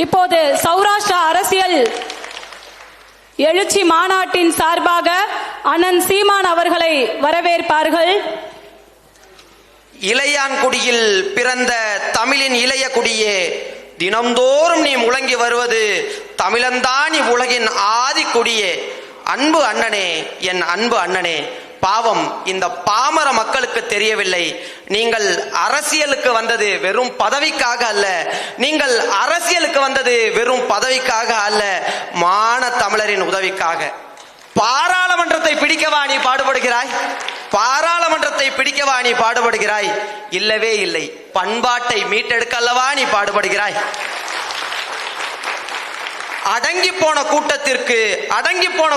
இப்போது சௌராஷ்டிரா அரசியல் எழுச்சி மாநாட்டின் சார்பாக அண்ணன் சீமான் அவர்களை வரவேற்பார்கள். இளையான்குடியில் பிறந்த தமிழின் இளைய குடியே, தினம்தோறும் நீ முழங்கி வருவது தமிழன்தான் இவ்வுலகின் ஆதி கொடியே. அன்பு அண்ணனே, என் அன்பு அண்ணனே, பாவம் இந்த பாமர மக்களுக்கு தெரியவில்லை. நீங்கள் அரசியலுக்கு வந்தது வெறும் பதவிக்காக அல்ல. நீங்கள் அரசியலுக்கு வந்தது வெறும் பதவிக்காக அல்ல, மான தமிழரின் உதவிக்காக. பாராளுமன்றத்தை பிடிக்கவா நீ பாடுபடுகிறாய்? பாராளுமன்றத்தை பிடிக்கவா நீ பாடுபடுகிறாய்? இல்லவே இல்லை, பண்பாட்டை மீட்டெடுக்கல்லவா நீ பாடுபடுகிறாய். அடங்கி போன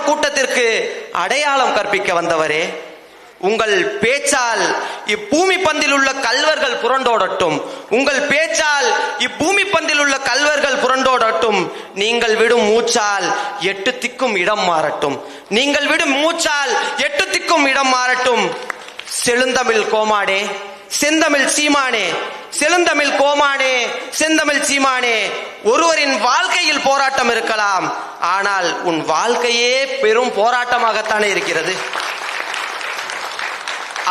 கூட்டத்திற்கு அடையாளம் கற்பிக்க வந்தவரே, உங்கள் பேச்சால் இப்பூமி பந்தில் உள்ள கல்வர்கள் புரண்டோடட்டும். உங்கள் பேச்சால் இப்பூமி பந்தில் உள்ள கல்வர்கள் புரண்டோடட்டும். நீங்கள் விடும் மூச்சால் 8 திக்கும் இடம் மாறட்டும். நீங்கள் விடும் மூச்சால் 8 திக்கும் இடம் மாறட்டும். செழுந்தமிழ் கோமானே, செந்தமிழ் சீமானே, செழுந்தமிழ் கோமானே, செந்தமிழ் சீமானே, ஒருவரின் வாழ்க்கையில் போராட்டம் இருக்கலாம், ஆனால் உன் வாழ்க்கையே பெரும் போராட்டமாகத்தானே இருக்கிறது.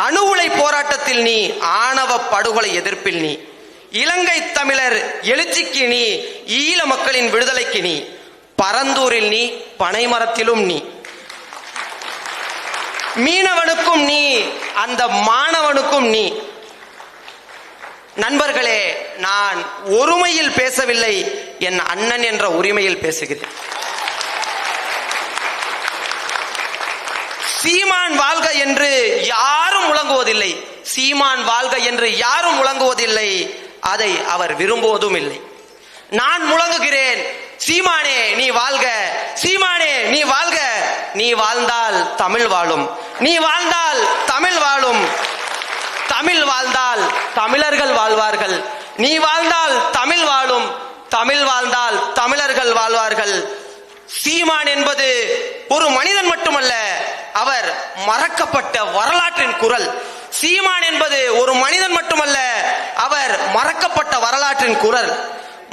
அணு உலை போராட்டத்தில் நீ, ஆணவ படுகொலை எதிர்ப்பில் நீ, இலங்கை தமிழர் எழுச்சிக்கு நீ, ஈழ மக்களின் விடுதலைக்கு நீ, பரந்தூரில் நீ, பனைமரத்திலும் நீ, மீனவனுக்கும் நீ, அந்த மாணவனுக்கும் நீ. நண்பர்களே, நான் ஒருமையில் பேசவில்லை, என் அண்ணன் என்ற உரிமையில் பேசுகிறேன். சீமான் வாழ்க என்று யாரும் முழங்குவதில்லை. சீமான் வாழ்க என்று யாரும் முழங்குவதில்லை. அதை அவர் விரும்புவதும் இல்லை. நான் முழங்குகிறேன், சீமானே நீ வாழ்க, சீமானே நீ வாழ்க. நீ வாழ்ந்தால் தமிழ் வாழும், நீ வாழ்ந்தால் தமிழ் வாழும். தமிழ் வாழ்ந்தால் தமிழர்கள் வாழ்வார்கள். நீ வாழ்ந்தால் தமிழ் வாழும், தமிழ் வாழ்ந்தால் தமிழர்கள் வாழ்வார்கள். சீமான் என்பது ஒரு மனிதன் மட்டுமல்ல, அவர் மறக்கப்பட்ட வரலாற்றின் குரல். சீமான் என்பது ஒரு மனிதன் மட்டுமல்ல, அவர் மறக்கப்பட்ட வரலாற்றின் குரல்.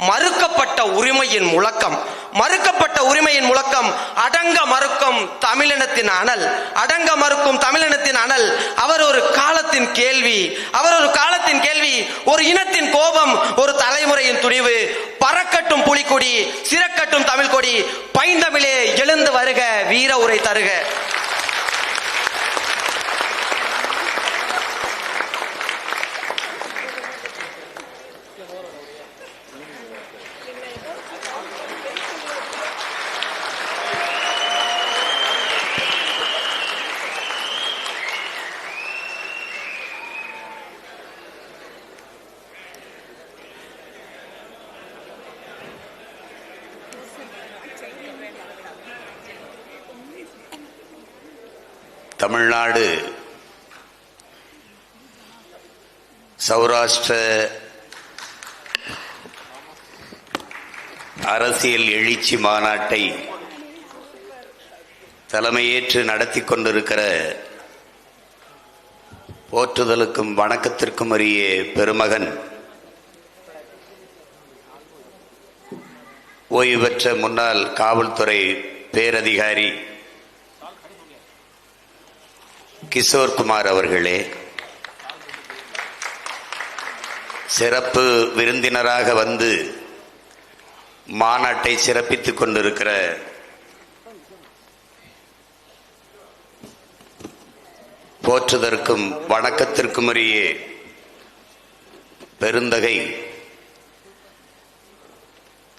மறுக்கப்பட்ட உரிமையின் முழக்கம், மறுக்கப்பட்ட உரிமையின் முழக்கம். அடங்க மறுக்கும் தமிழினத்தின் அனல், அடங்க மறுக்கும் தமிழினத்தின் அனல். அவர் ஒரு காலத்தின் கேள்வி, அவர் ஒரு காலத்தின் கேள்வி. ஒரு இனத்தின் கோபம், ஒரு தலைமுறையின் துணிவு. பறக்கட்டும் புலிக்கொடி, சிறக்கட்டும் தமிழ் கொடி. பைந்தமிழே எழுந்து வருக, வீர உரை தருக. தமிழ்நாடு சௌராஷ்டிர அரசியல் எழுச்சி மாநாட்டை தலைமையேற்று நடத்தி கொண்டிருக்கிற போற்றுதலுக்கும் வணக்கத்திற்கும் உரிய பெருமகன், ஓய்வு பெற்ற முன்னாள் காவல்துறை பேரதிகாரி கிஷோர் குமார் அவர்களே, சிறப்பு விருந்தினராக வந்து மாநாட்டை சிறப்பித்துக் கொண்டிருக்கிற போற்றுதற்கும் வணக்கத்திற்கும் உரிய பெருந்தகை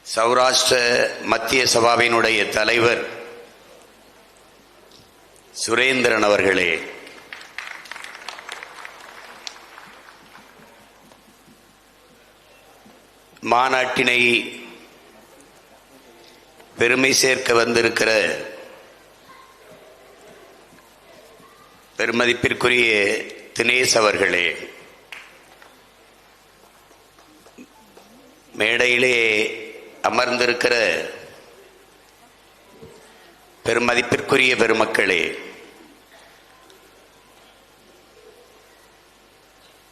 சௌராஷ்டிர மத்திய சபாவினுடைய தலைவர் சுரேந்திரன் அவர்களே, மாநாட்டினை பெருமை சேர்க்க வந்திருக்கிற பெருமதிப்பிற்குரிய தினேஷ் அவர்களே, மேடையிலே அமர்ந்திருக்கிற பெருமதிப்பிற்குரிய பெருமக்களே,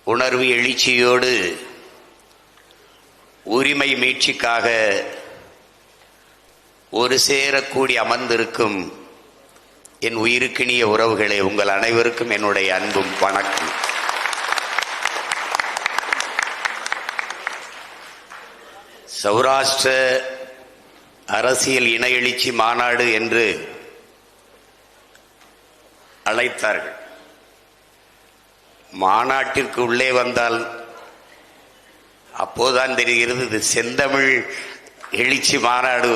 உணர்வு எழுச்சியோடு உரிமை மீட்சிக்காக ஒரு சேரக்கூடி அமர்ந்திருக்கும் என் உயிருக்கினிய உறவுகளே, உங்கள் அனைவருக்கும் என்னுடைய அன்பும் வணக்கம். சௌராஷ்டிர அரசியல் இன எழுச்சி மாநாடு என்று அழைத்தார்கள். மாநாட்டிற்கு உள்ளே வந்தால் அப்போதான் தெரிகிறது இது செந்தமிழ் எழுச்சி மாநாடு.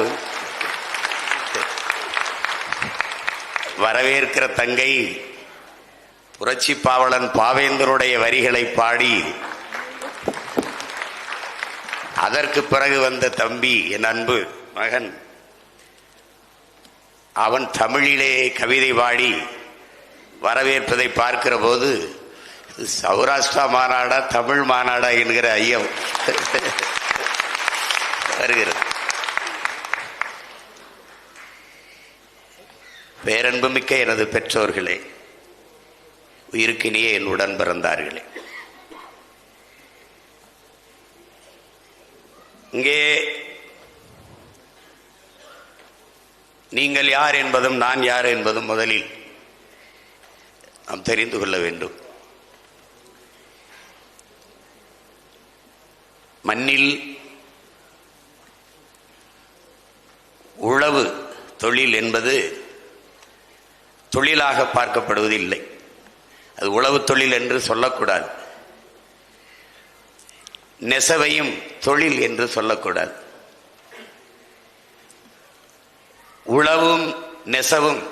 வரவேற்கிற தங்கை புரட்சி பாவலன் பாவேந்தருடைய வரிகளை பாடி, அதற்கு பிறகு வந்த தம்பி என் அன்பு மகன், அவன் தமிழிலே கவிதை பாடி வரவேற்பதை பார்க்கிற போது சௌராஷ்டிரா மாநாடா தமிழ் மாநாடா என்கிற ஐயம் வருகிறது. பேரன்புமிக்க எனது பெற்றோர்களே, உயிருக்கினியே என் உடன் பிறந்தார்களே, இங்கே நீங்கள் யார் என்பதும் நான் யார் என்பதும் முதலில் நாம் தெரிந்து கொள்ள வேண்டும். மண்ணில் உழவு தொழில் என்பது தொழிலாக பார்க்கப்படுவதில்லை. அது உழவு தொழில் என்று சொல்லக்கூடாது. நெசவையும் தொழில் என்று சொல்லக்கூடாது. உழவும் நெசவும்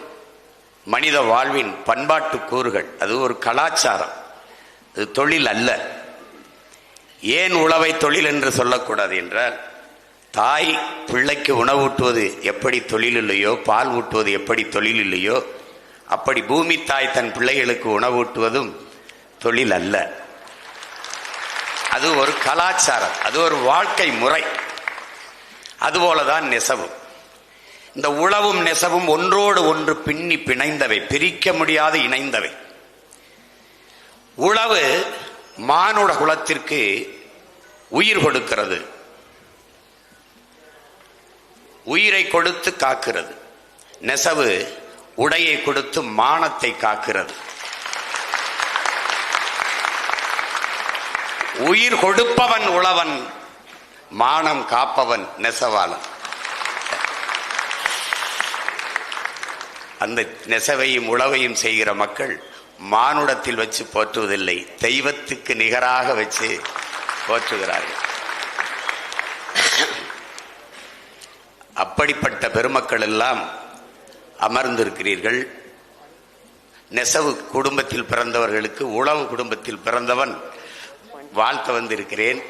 மனித வாழ்வின் பண்பாட்டு கூறுகள். அது ஒரு கலாச்சாரம், அது தொழில் அல்ல. ஏன் உழவை தொழில் என்று சொல்லக்கூடாது என்றால், தாய் பிள்ளைக்கு உணவூட்டுவது எப்படி தொழில் இல்லையோ, பால் ஊட்டுவது எப்படி தொழில் இல்லையோ, அப்படி பூமி தாய் தன் பிள்ளைகளுக்கு உணவூட்டுவதும் தொழில் அல்ல. அது ஒரு கலாச்சாரம், அது ஒரு வாழ்க்கை முறை. அதுபோலதான் நெசவும். இந்த உழவும் நெசவும் ஒன்றோடு ஒன்று பின்னி பிணைந்தவை, பிரிக்க முடியாது இணைந்தவை. உழவு மானுட குலத்திற்கு உயிர் கொடுக்கிறது, உயிரை கொடுத்து காக்கிறது. நெசவு உடையை கொடுத்து மானத்தை காக்கிறது. உயிர் கொடுப்பவன் உழவன், மானம் காப்பவன் நெசவாளன். அந்த நெசவையும் உழவையும் செய்கிற மக்கள் மானுடத்தில் வச்சு போற்றுவதில்லை, தெய்வத்துக்கு நிகராக வச்சு போற்றுகிறார்கள். அப்படிப்பட்ட பெருமக்கள் எல்லாம் அமர்ந்திருக்கிறீர்கள். நெசவு குடும்பத்தில் பிறந்தவர்களுக்கு உழவு குடும்பத்தில் பிறந்தவன் வாழ்த்த வந்திருக்கிறேன்.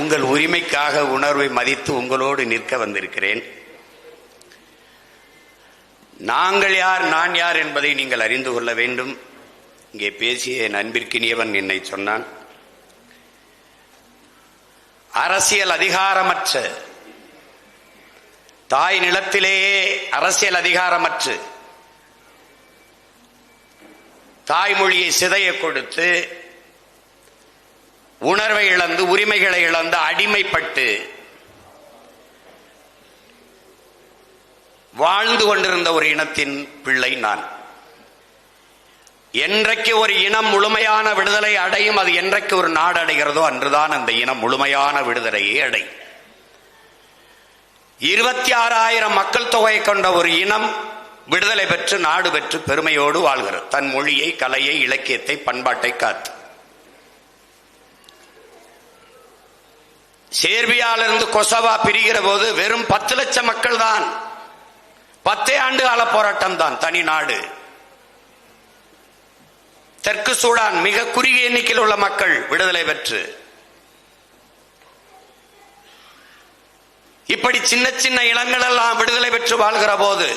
உங்கள் உரிமைக்காக உணர்வை மதித்து உங்களோடு நிற்க வந்திருக்கிறேன். நாங்கள் யார், நான் யார் என்பதை நீங்கள் அறிந்து கொள்ள வேண்டும். இங்கே பேசிய என் அன்பிற்கினியவன் என்னை சொன்னான், அரசியல் அதிகாரமற்ற தாய் நிலத்திலேயே அரசியல் அதிகாரமற்று தாய்மொழியை சிதைய கொடுத்து உணர்வை இழந்து உரிமைகளை இழந்து அடிமைப்பட்டு வாழ்ந்து கொண்டிருந்த ஒரு இனத்தின் பிள்ளை நான். என்றைக்கு ஒரு இனம் முழுமையான விடுதலை அடையும், அது என்றைக்கு ஒரு நாடு அடைகிறதோ அன்றுதான் அந்த இனம் முழுமையான விடுதலையை அடையும். 26,000 மக்கள் தொகையை கொண்ட ஒரு இனம் விடுதலை பெற்று நாடு பெற்று பெருமையோடு வாழ்கிறது, தன் மொழியை, கலையை, இலக்கியத்தை, பண்பாட்டை காத்து. சேர்பியாவிலிருந்து கொசவா பிரிகிற போது வெறும் 10 லட்சம் மக்கள் தான். 10 ஆண்டு கால போராட்டம் தான், தனி நாடு. தெற்கு சூடான் மிக குறுகிய எண்ணிக்கையில் உள்ள மக்கள் விடுதலை பெற்று. இப்படி சின்ன சின்ன இனங்கள் எல்லாம் விடுதலை பெற்று வாழ்கிற போது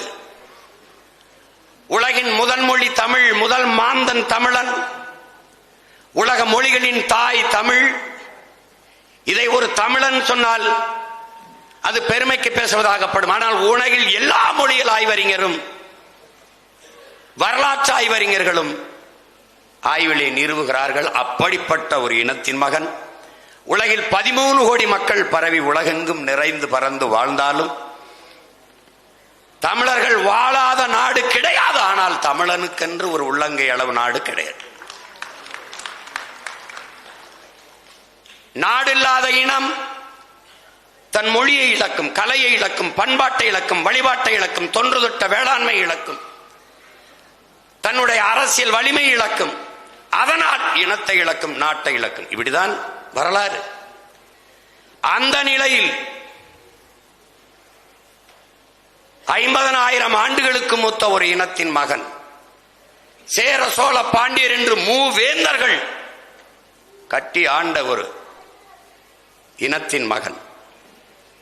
உலகின் முதல் மொழி தமிழ், முதல் மாந்தன் தமிழன், உலக மொழிகளின் தாய் தமிழ். இதை ஒரு தமிழன் சொன்னால் அது பெருமைக்கு பேசுவதாகப்படும். ஆனால் உலகில் எல்லா மொழிகள் ஆய்வறிஞரும் வரலாற்று ஆய்வறிஞர்களும் ஆய்விலே நிறுவுகிறார்கள், அப்படிப்பட்ட ஒரு இனத்தின் மகன், உலகில் 13 கோடி மக்கள் பரவி உலகெங்கும் நிறைந்து பறந்து வாழ்ந்தாலும் தமிழர்கள் வாழாத நாடு கிடையாது. ஆனால் தமிழனுக்கென்று ஒரு உள்ளங்கை அளவு நாடு கிடையாது. நாடில்லாத இனம் தன் மொழியை இழக்கும், கலையை இழக்கும், பண்பாட்டை இழக்கும், வழிபாட்டை இழக்கும், தொன்று தொட்ட வேளாண்மை இழக்கும், தன்னுடைய அரசியல் வலிமை இழக்கும், அதனால் இனத்தை இழக்கும், நாட்டை இழக்கும். இப்படிதான் வரலாறு. அந்த நிலையில் 50,000 ஆண்டுகளுக்கு மூத்த ஒரு இனத்தின் மகன், சேர சோழ பாண்டியர் என்று மூவேந்தர்கள் கட்டி ஆண்ட ஒரு இனத்தின் மகன்,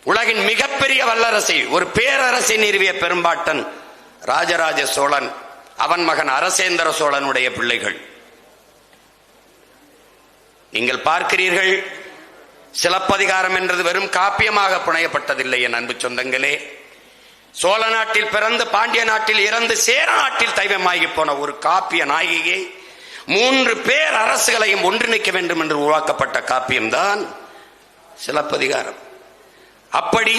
உலகின் மிகப்பெரிய வல்லரசை, ஒரு பேரரசை நிறுவிய பெரும்பாட்டன் ராஜராஜ சோழன், அவன் மகன் அரசேந்திர சோழனுடைய பிள்ளைகள். நீங்கள் பார்க்கிறீர்கள், சிலப்பதிகாரம் என்றது வெறும் காப்பியமாக புனையப்பட்டதில்லை. என் அன்பு சொந்தங்களே, சோழ நாட்டில் பிறந்து பாண்டிய நாட்டில் இறந்து சேர நாட்டில் தெய்வமாகி போன ஒரு காப்பிய நாயகியை 3 பேர் அரசுகளையும் ஒன்றிணைக்க வேண்டும் என்று உருவாக்கப்பட்ட காப்பியம்தான் சிலப்பதிகாரம். அப்படி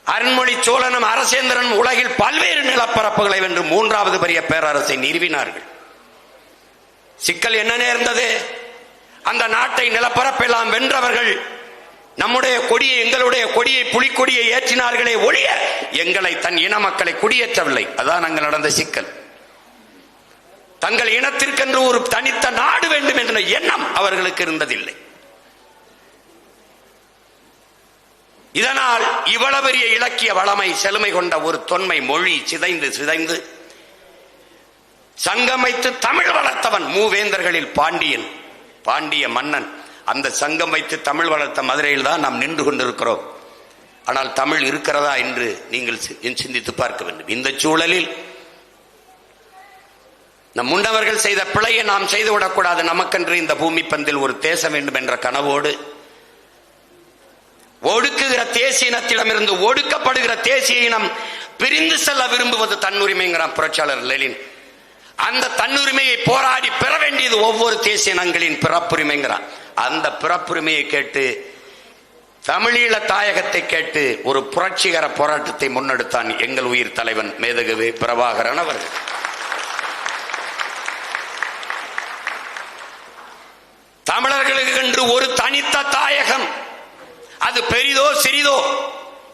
அருண்மொழி சோழனும் அரசேந்திரன் உலகில் பல்வேறு நிலப்பரப்புகளை வென்று 3வது பெரிய பேரரசை நிறுவினார்கள். சிக்கல் என்ன நேர்ந்தது? அந்த நாட்டை நிலப்பரப்பெல்லாம் வென்றவர்கள் நம்முடைய கொடியை, எங்களுடைய கொடியை, புலிக்கொடியை ஏற்றினார்களே ஒழிய எங்களை, தன் இன மக்களை குடியேற்றவில்லை. அதான் அங்கு நடந்த சிக்கல். தங்கள் இனத்திற்கென்று ஒரு தனித்த நாடு வேண்டும் என்ற எண்ணம் அவர்களுக்கு இருந்ததில்லை. இதனால் இவ்வளவு பெரிய இலக்கிய வளமை, செழுமை கொண்ட ஒரு தொன்மை மொழி சிதைந்து சிதைந்து சங்கம் வைத்து தமிழ் வளர்த்தவன் மூவேந்தர்களில் பாண்டியன், பாண்டிய மன்னன். அந்த சங்கம் வைத்து தமிழ் வளர்த்த மதுரையில் தான் நாம் நின்று கொண்டிருக்கிறோம். ஆனால் தமிழ் இருக்கிறதா என்று நீங்கள் சிந்தித்து பார்க்க வேண்டும். இந்த சூழலில் நம் முன்னவர்கள் செய்த பிழையை நாம் செய்துவிடக்கூடாது. நமக்கென்று இந்த பூமி பந்தில் ஒரு தேசம் வேண்டும் என்ற கனவோடு ஒடுக்குகிற தேசிய இனத்திடமிருந்து ஒடுக்கப்படுகிற தேசிய இனம் பிரிந்து செல்ல விரும்புவது தன்னுரிமைங்கிறான் புரட்சியாளர் லெனின். அந்த தன்னுரிமையை போராடி பெற வேண்டியது ஒவ்வொரு தேசிய இனங்களின் பிறப்புரிமைங்கிறான். அந்த பிறப்புரிமையை கேட்டு, தமிழீழ தாயகத்தை கேட்டு ஒரு புரட்சிகர போராட்டத்தை முன்னெடுத்தான் எங்கள் உயிர் தலைவன் மேதகு பிரபாகரன் அவர்கள். தமிழர்களுக்கு என்று ஒரு தனித்த தாயகம், அது பெரிதோ சிறிதோ,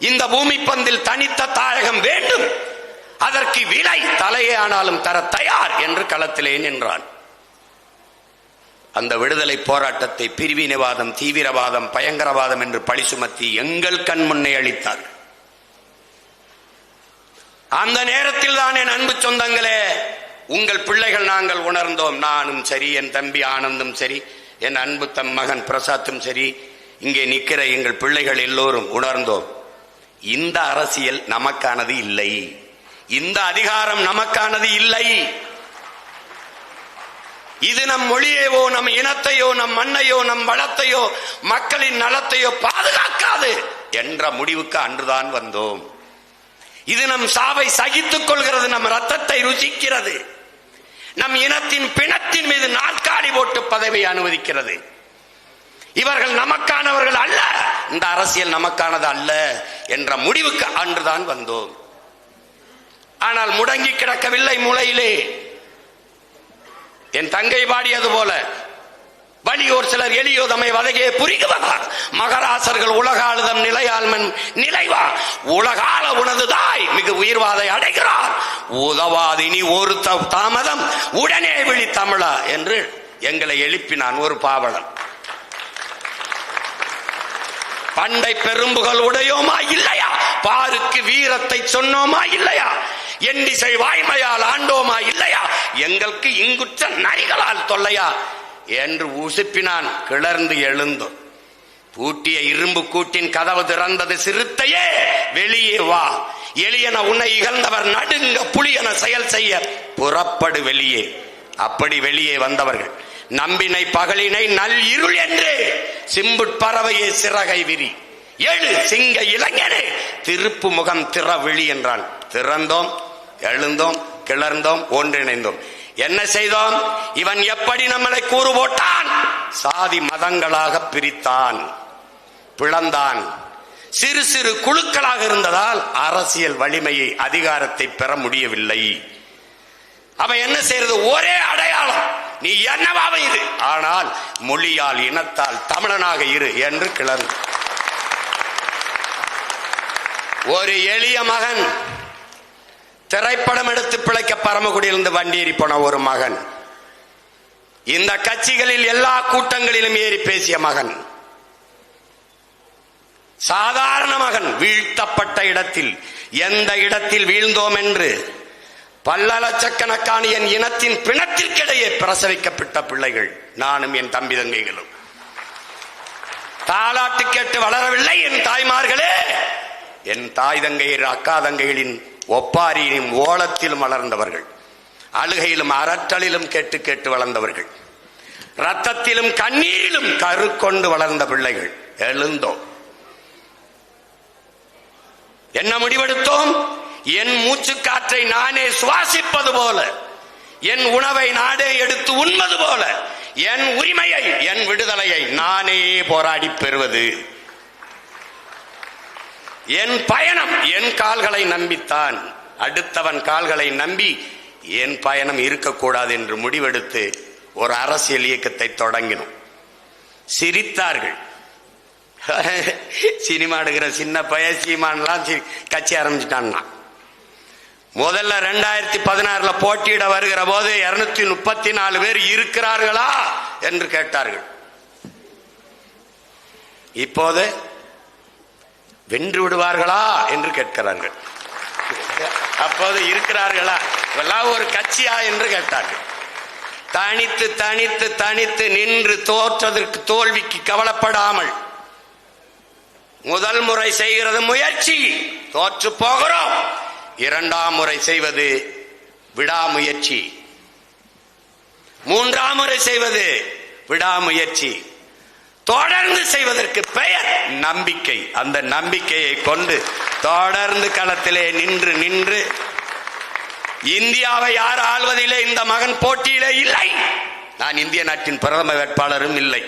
இந்த பூமி பந்தில் தனித்த தாயகம் வேண்டும், அதற்கு விலை தலையே ஆனாலும் தர தயார் என்று களத்திலே நின்றான். அந்த விடுதலை போராட்டத்தை பிரிவினைவாதம், தீவிரவாதம், பயங்கரவாதம் என்று பழி சுமத்தி எங்கள் கண் முன்னே அளித்தார். அந்த நேரத்தில் தான் என் அன்பு சொந்தங்களே, உங்கள் பிள்ளைகள் நாங்கள் உணர்ந்தோம். நானும் சரி, என் தம்பி ஆனந்தும் சரி, என் அன்பு தம் மகன் பிரசாத்தும் சரி, இங்கே நிற்கிற எங்கள் பிள்ளைகள் எல்லோரும் உணர்ந்தோம். இந்த அரசியல் நமக்கானது இல்லை, இந்த அதிகாரம் நமக்கானது இல்லை. இது நம் மொழியையோ, நம் இனத்தையோ, நம் மண்ணையோ, நம் வளத்தையோ, மக்களின் நலத்தையோ பாதுகாக்காது என்ற முடிவுக்கு அன்றுதான் வந்தோம். இது நம் சாவை சகித்துக் கொள்கிறது, நம் ரத்தத்தை ருசிக்கிறது, நம் இனத்தின் பிணத்தின் மீது நாற்காலி போட்டு பதவியை அனுமதிக்கிறது. இவர்கள் நமக்கானவர்கள் அல்ல, இந்த அரசியல் நமக்கானது அல்ல என்ற முடிவுக்கு அன்றுதான் வந்தோம். ஆனால் முடங்கி கிடக்கவில்லை மூளையிலே. என் தங்கை பாடியது போல, வலியோர் சிலர் எளியோதமை வதையே புரிகுவதா, மகராசர்கள் உலகாளுதம் நிலையாள்மன் நிலைவா, உலகால உனது தாய் மிகு உயிர்வாதை அடைகிறார், உதவாதினி ஒரு தாமதம் உடனே விழி தமிழா என்று எங்களை எழுப்பினான் ஒரு பாவலன். பண்டை பெரும்புகள் உடையோமா இல்லையா, பாருக்கு வீரத்தை சொன்னோமா இல்லையா, எண்ணிசை வாய்மையால் ஆண்டோமா இல்லையா, எங்களுக்கு இங்குற்ற நரிகளால் தொல்லையா என்று உசுப்பினான். கிளர்ந்து எழுந்தோம். பூட்டிய இரும்பு கூட்டின் கதவு திறந்தது. சிறுத்தையே வெளியே வா, எளியன உன்னை இகழ்ந்தவர் நடுங்க புலியன செயல் செய்ய புறப்படு வெளியே. அப்படி வெளியே வந்தவர்கள் நம்பினை பகலினை நல் இருள் என்று சிம்புட்பறவையே சிறகை விரி, எழு சிங்க இளைஞனே திருப்பு முகம் திற விழி என்றான். திறந்தோம், எழுந்தோம், கிளர்ந்தோம், ஒன்றிணைந்தோம். என்ன செய்தோம்? இவன் எப்படி நம்மளை கூறு போட்டான்? சாதி மதங்களாக பிரித்தான், பிளந்தான். சிறு சிறு குழுக்களாக இருந்ததால் அரசியல் வலிமையை, அதிகாரத்தை பெற முடியவில்லை. அவன் என்ன செய்யறது? ஒரே அடையாளம், நீ என்னவாக இரு, ஆனால் மொழியால் இனத்தால் தமிழனாக இரு என்று கிளறு. ஒரு எளிய மகன், திரைப்படம் எடுத்து பிழைக்க பரமக்குடியிலிருந்து வண்டி ஏறி போன ஒரு மகன், இந்த கட்சிகளில் எல்லா கூட்டங்களிலும் ஏறி பேசிய மகன், சாதாரண மகன், வீழ்த்தப்பட்ட இடத்தில் எந்த இடத்தில் வீழ்ந்தோம் என்று பல லட்சக்கணக்கான என் இனத்தின் பிணத்திற்கிடையே பிரசவிக்கப்பட்ட பிள்ளைகள், நானும் என் தம்பி தங்கைகளும். தாலாட்டு கேட்டு வளரவில்லை என் தாய்மார்களே. என் தாய் தங்கையர், அக்கா தங்கைகளின் ஒப்பாரியிலும் ஓலத்திலும் வளர்ந்தவர்கள், அழுகையிலும் அரற்றலிலும் கேட்டு கேட்டு வளர்ந்தவர்கள், ரத்தத்திலும் கண்ணீரிலும் கரு கொண்டு வளர்ந்த பிள்ளைகள். எழுந்தோம். என்ன முடிவெடுத்தோம்? என் மூச்சு காற்றை நானே சுவாசிப்பது போல, என் உணவை நானே எடுத்து உண்பது போல, என் உரிமையை, என் விடுதலையை நானே போராடி பெறுவது. என் பயணம் என் கால்களை நம்பித்தான். அடுத்தவன் கால்களை நம்பி என் பயணம் இருக்கக்கூடாது என்று முடிவெடுத்து ஒரு அரசியல் இயக்கத்தை தொடங்கினோம். சிரித்தார்கள். சினிமா எடுக்கிற சின்ன பைய சீமான்லாம் கட்சி ஆரம்பிச்சுட்டான்னா. முதல்ல 2016 போட்டியிட வருகிற போது 234 பேர் இருக்கிறார்களா என்று கேட்டார்கள். இப்போது வென்று விடுவார்களா என்று கேட்கிறார்கள். அப்போது இருக்கிறார்களா, இதெல்லாம் ஒரு கட்சியா என்று கேட்டார்கள். தனித்து தனித்து தனித்து நின்று தோற்றதற்கு, தோல்விக்கு கவலைப்படாமல் முதல் முறை செய்கிறது முயற்சி, தோற்று போகிறோம். இரண்டாம் முறை செய்வது விடாமுயற்சி, மூன்றாம் முறை செய்வது விடாமுயற்சி, தொடர்ந்து செய்வதற்கு பெயர் நம்பிக்கை. அந்த நம்பிக்கையை கொண்டு தொடர்ந்து களத்திலே நின்று நின்று இந்தியாவை யார் ஆள்வதிலே இந்த மகன் போட்டியிலே இல்லை. நான் இந்திய நாட்டின் பிரதம வேட்பாளரும் இல்லை.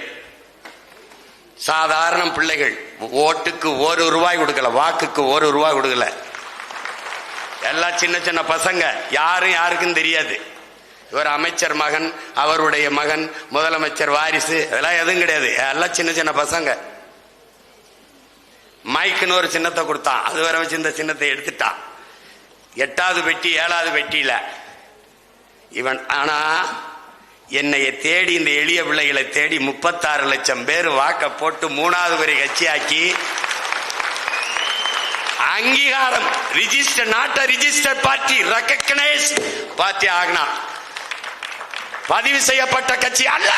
சாதாரண பிள்ளைகள், ஓட்டுக்கு ₹1 கொடுக்கல, வாக்குக்கு ₹1 கொடுக்கல. எல்லாம் சின்ன சின்ன பசங்க, யாரும் யாருக்கும் தெரியாது. இவர் அமைச்சர் மகன், அவருடைய மகன் முதலமைச்சர் வாரிசு, அதெல்லாம் எதுவும் கிடையாது. எல்லாம் சின்ன சின்ன பசங்க. மைக்குன்னு ஒரு சின்னத்தை கொடுத்தான், அது வர வச்சு இந்த சின்னத்தை எடுத்துட்டான். 8வது பெட்டி 7வது பெட்டியில இவன். ஆனா என்னைய தேடி, இந்த எளிய பிள்ளைகளை தேடி 36 லட்சம் பேர் வாக்க போட்டு 3வது வரை கட்சியாக்கி அங்கீகாரம், register, not register party, recognise party ஆகினா. பதிவு செய்யப்பட்ட கட்சி அல்ல,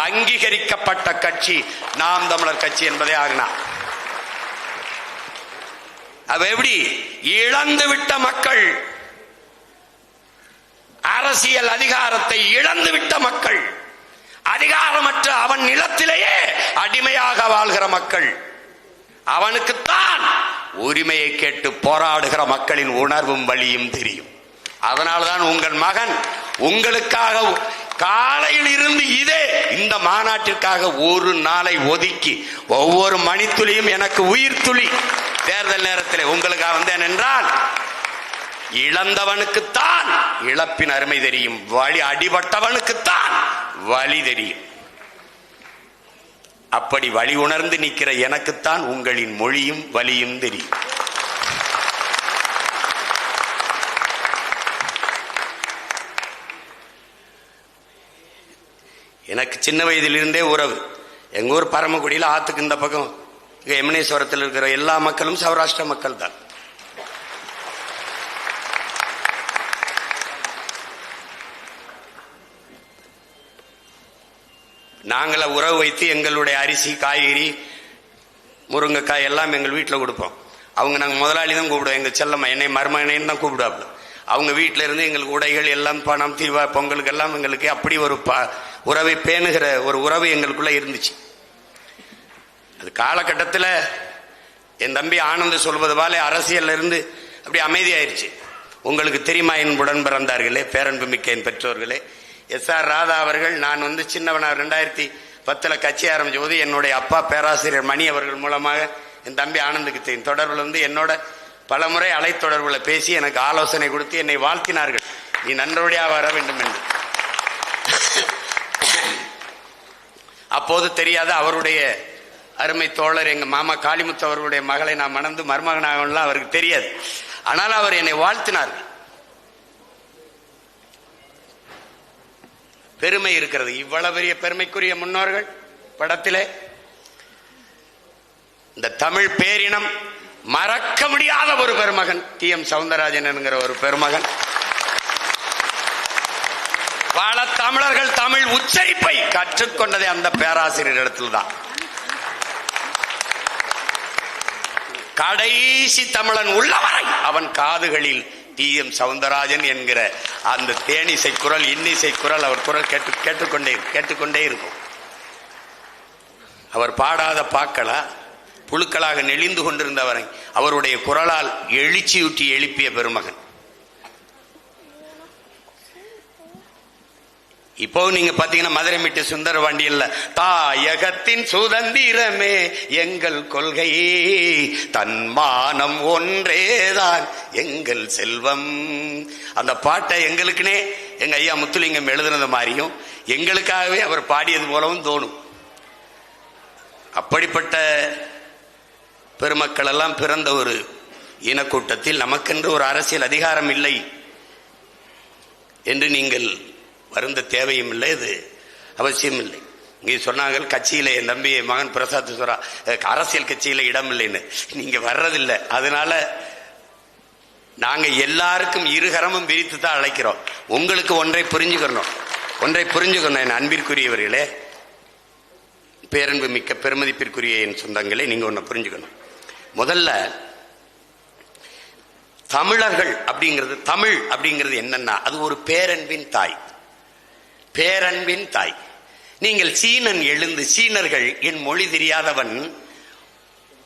அங்கீகரிக்கப்பட்ட கட்சி நாம் தமிழர் கட்சி என்பதே ஆகினா. அது எப்படி? இழந்து விட்ட மக்கள், அரசியல் அதிகாரத்தை இழந்து விட்ட மக்கள், அதிகாரமற்ற அவன் நிலத்திலேயே அடிமையாக வாழ்கிற மக்கள், அவனுக்குத்தான் உரிமையை கேட்டு போராடுகிற மக்களின் உணர்வும் வழியும் தெரியும். அதனால்தான் உங்கள் மகன் உங்களுக்காக காலையில் இருந்து இதே இந்த மாநாட்டிற்காக ஒரு நாளை ஒதுக்கி, ஒவ்வொரு மணித்துளியும் எனக்கு உயிர் துளி, தேர்தல் நேரத்தில் உங்களுக்காக வந்தேன் என்றால், இழந்தவனுக்குத்தான் இழப்பின் அருமை தெரியும், வழி அடிபட்டவனுக்குத்தான் வழி தெரியும். அப்படி வழி உணர்ந்து நிற்கிற எனக்குத்தான் உங்களின் மொழியும் வலியும் தெரியும். எனக்கு சின்ன வயதிலிருந்தே உறவு. எங்க ஊர் பரமக்குடியில் ஆத்துக்கு இந்த பக்கம் எமனேஸ்வரத்தில் இருக்கிற எல்லா மக்களும் சௌராஷ்டிர மக்கள் தான். நாங்கள உறவு வைத்து எங்களுடைய அரிசி, காய்கறி, முருங்கைக்காய் எல்லாம் எங்கள் வீட்டில் கொடுப்போம். அவங்க நாங்கள் முதலாளி தான் கூப்பிடுவோம். எங்கள் செல்லம்மா என்னை மருமகனேன்னு தான் கூப்பிடுவாங்க. அவங்க வீட்டில இருந்து எங்களுக்கு உடைகள் எல்லாம், பணம், தீவா, பொங்கலுக்கு எல்லாம் எங்களுக்கு அப்படி ஒரு உறவை பேணுகிற ஒரு உறவு எங்களுக்குள்ள இருந்துச்சு. அது காலகட்டத்தில் என் தம்பி ஆனந்த் சொல்வது போல அரசியல்ல இருந்து அப்படி அமைதியாயிருச்சு. உங்களுக்கு தெரியுமா, என் உடன் பிறந்தார்களே, பேரன்பு மிக்க என் பெற்றோர்களே, எஸ்.ஆர். ராதா அவர்கள், நான் சின்னவனா 2010 கட்சி ஆரம்பிச்ச போது என்னுடைய அப்பா பேராசிரியர் மணி அவர்கள் மூலமாக என் தம்பி ஆனந்துக்கு தெரியும் தொடர்பில் என்னோட பல முறை அலைத்தொடர்புல பேசி எனக்கு ஆலோசனை கொடுத்து என்னை வாழ்த்தினார்கள், நீ நன்றபடியா வர வேண்டும் என்று. அப்போது தெரியாத அவருடைய அருமை தோழர் எங்க மாமா காளிமுத்து அவர்களுடைய மகளை நான் மணந்து மருமகனாக அவருக்கு தெரியாது. ஆனால் அவர் என்னை வாழ்த்தினார்கள். பெருமை இருக்கிறது. இவ்வளவு பெரிய பெருமைக்குரிய முன்னோர்கள் படத்திலே இந்த தமிழ் பேரினம் மறக்க முடியாத ஒரு பெருமகன் டி.எம். சவுந்தரராஜன் என்கிற ஒரு பெருமகன். பல தமிழர்கள் தமிழ் உச்சரிப்பை கற்றுக்கொண்டதே அந்த பேராசிரியர் இடத்தில்தான். கடைசி தமிழன் உள்ளவரை அவன் காதுகளில் டி.எம். சவுந்தரராஜன் என்கிற அந்த தேனிசை குரல், இன்னிசை குரல், அவர் குரல் கேட்டுக்கொண்டே இருக்கும். அவர் பாடாத பாக்களா புழுக்களாக நெளிந்து கொண்டிருந்தவரை அவருடைய குரலால் எழுச்சியூட்டி எழுப்பிய பெருமகன். இப்போ நீங்க பாத்தீங்கன்னா மதுரை மீட்டு சுந்தர வண்டியில் தாயகத்தின் சுதந்திரமே எங்கள் கொள்கை, தன்மானம் ஒன்றேதான் எங்கள் செல்வம். அந்த பாட்டை எங்களுக்குனே எங்க ஐயா முத்துலிங்கம் எழுதுனது மாதிரியும் எங்களுக்காகவே அவர் பாடியது போலவும் தோணும். அப்படிப்பட்ட பெருமக்கள் எல்லாம் பிறந்த ஒரு இனக்கூட்டத்தில் நமக்கென்று ஒரு அரசியல் அதிகாரம் இல்லை என்று நீங்கள் வருந்த தேவையும் இல்லை, இது அவசியம் இல்லை. இங்கே சொன்னாங்க கட்சியில என் தம்பி மகன் பிரசாத் சொல்றா அரசியல் கட்சியில இடம் இல்லைன்னு. நீங்க வர்றதில்லை, அதனால நாங்க எல்லாருக்கும் இருகரமும் விரித்து தான் அழைக்கிறோம். உங்களுக்கு ஒன்றை புரிஞ்சுக்கணும் என் அன்பிற்குரியவர்களே, பேரன்பு மிக்க பெருமதிப்பிற்குரிய என் சொந்தங்களே, நீங்க ஒன்ன புரிஞ்சுக்கணும். முதல்ல தமிழர்கள் அப்படிங்கிறது, தமிழ் அப்படிங்கிறது என்னன்னா அது ஒரு பேரன்பின் தாய். நீங்கள் சீனன் எழுந்து, சீனர்கள் என் மொழி தெரியாதவன்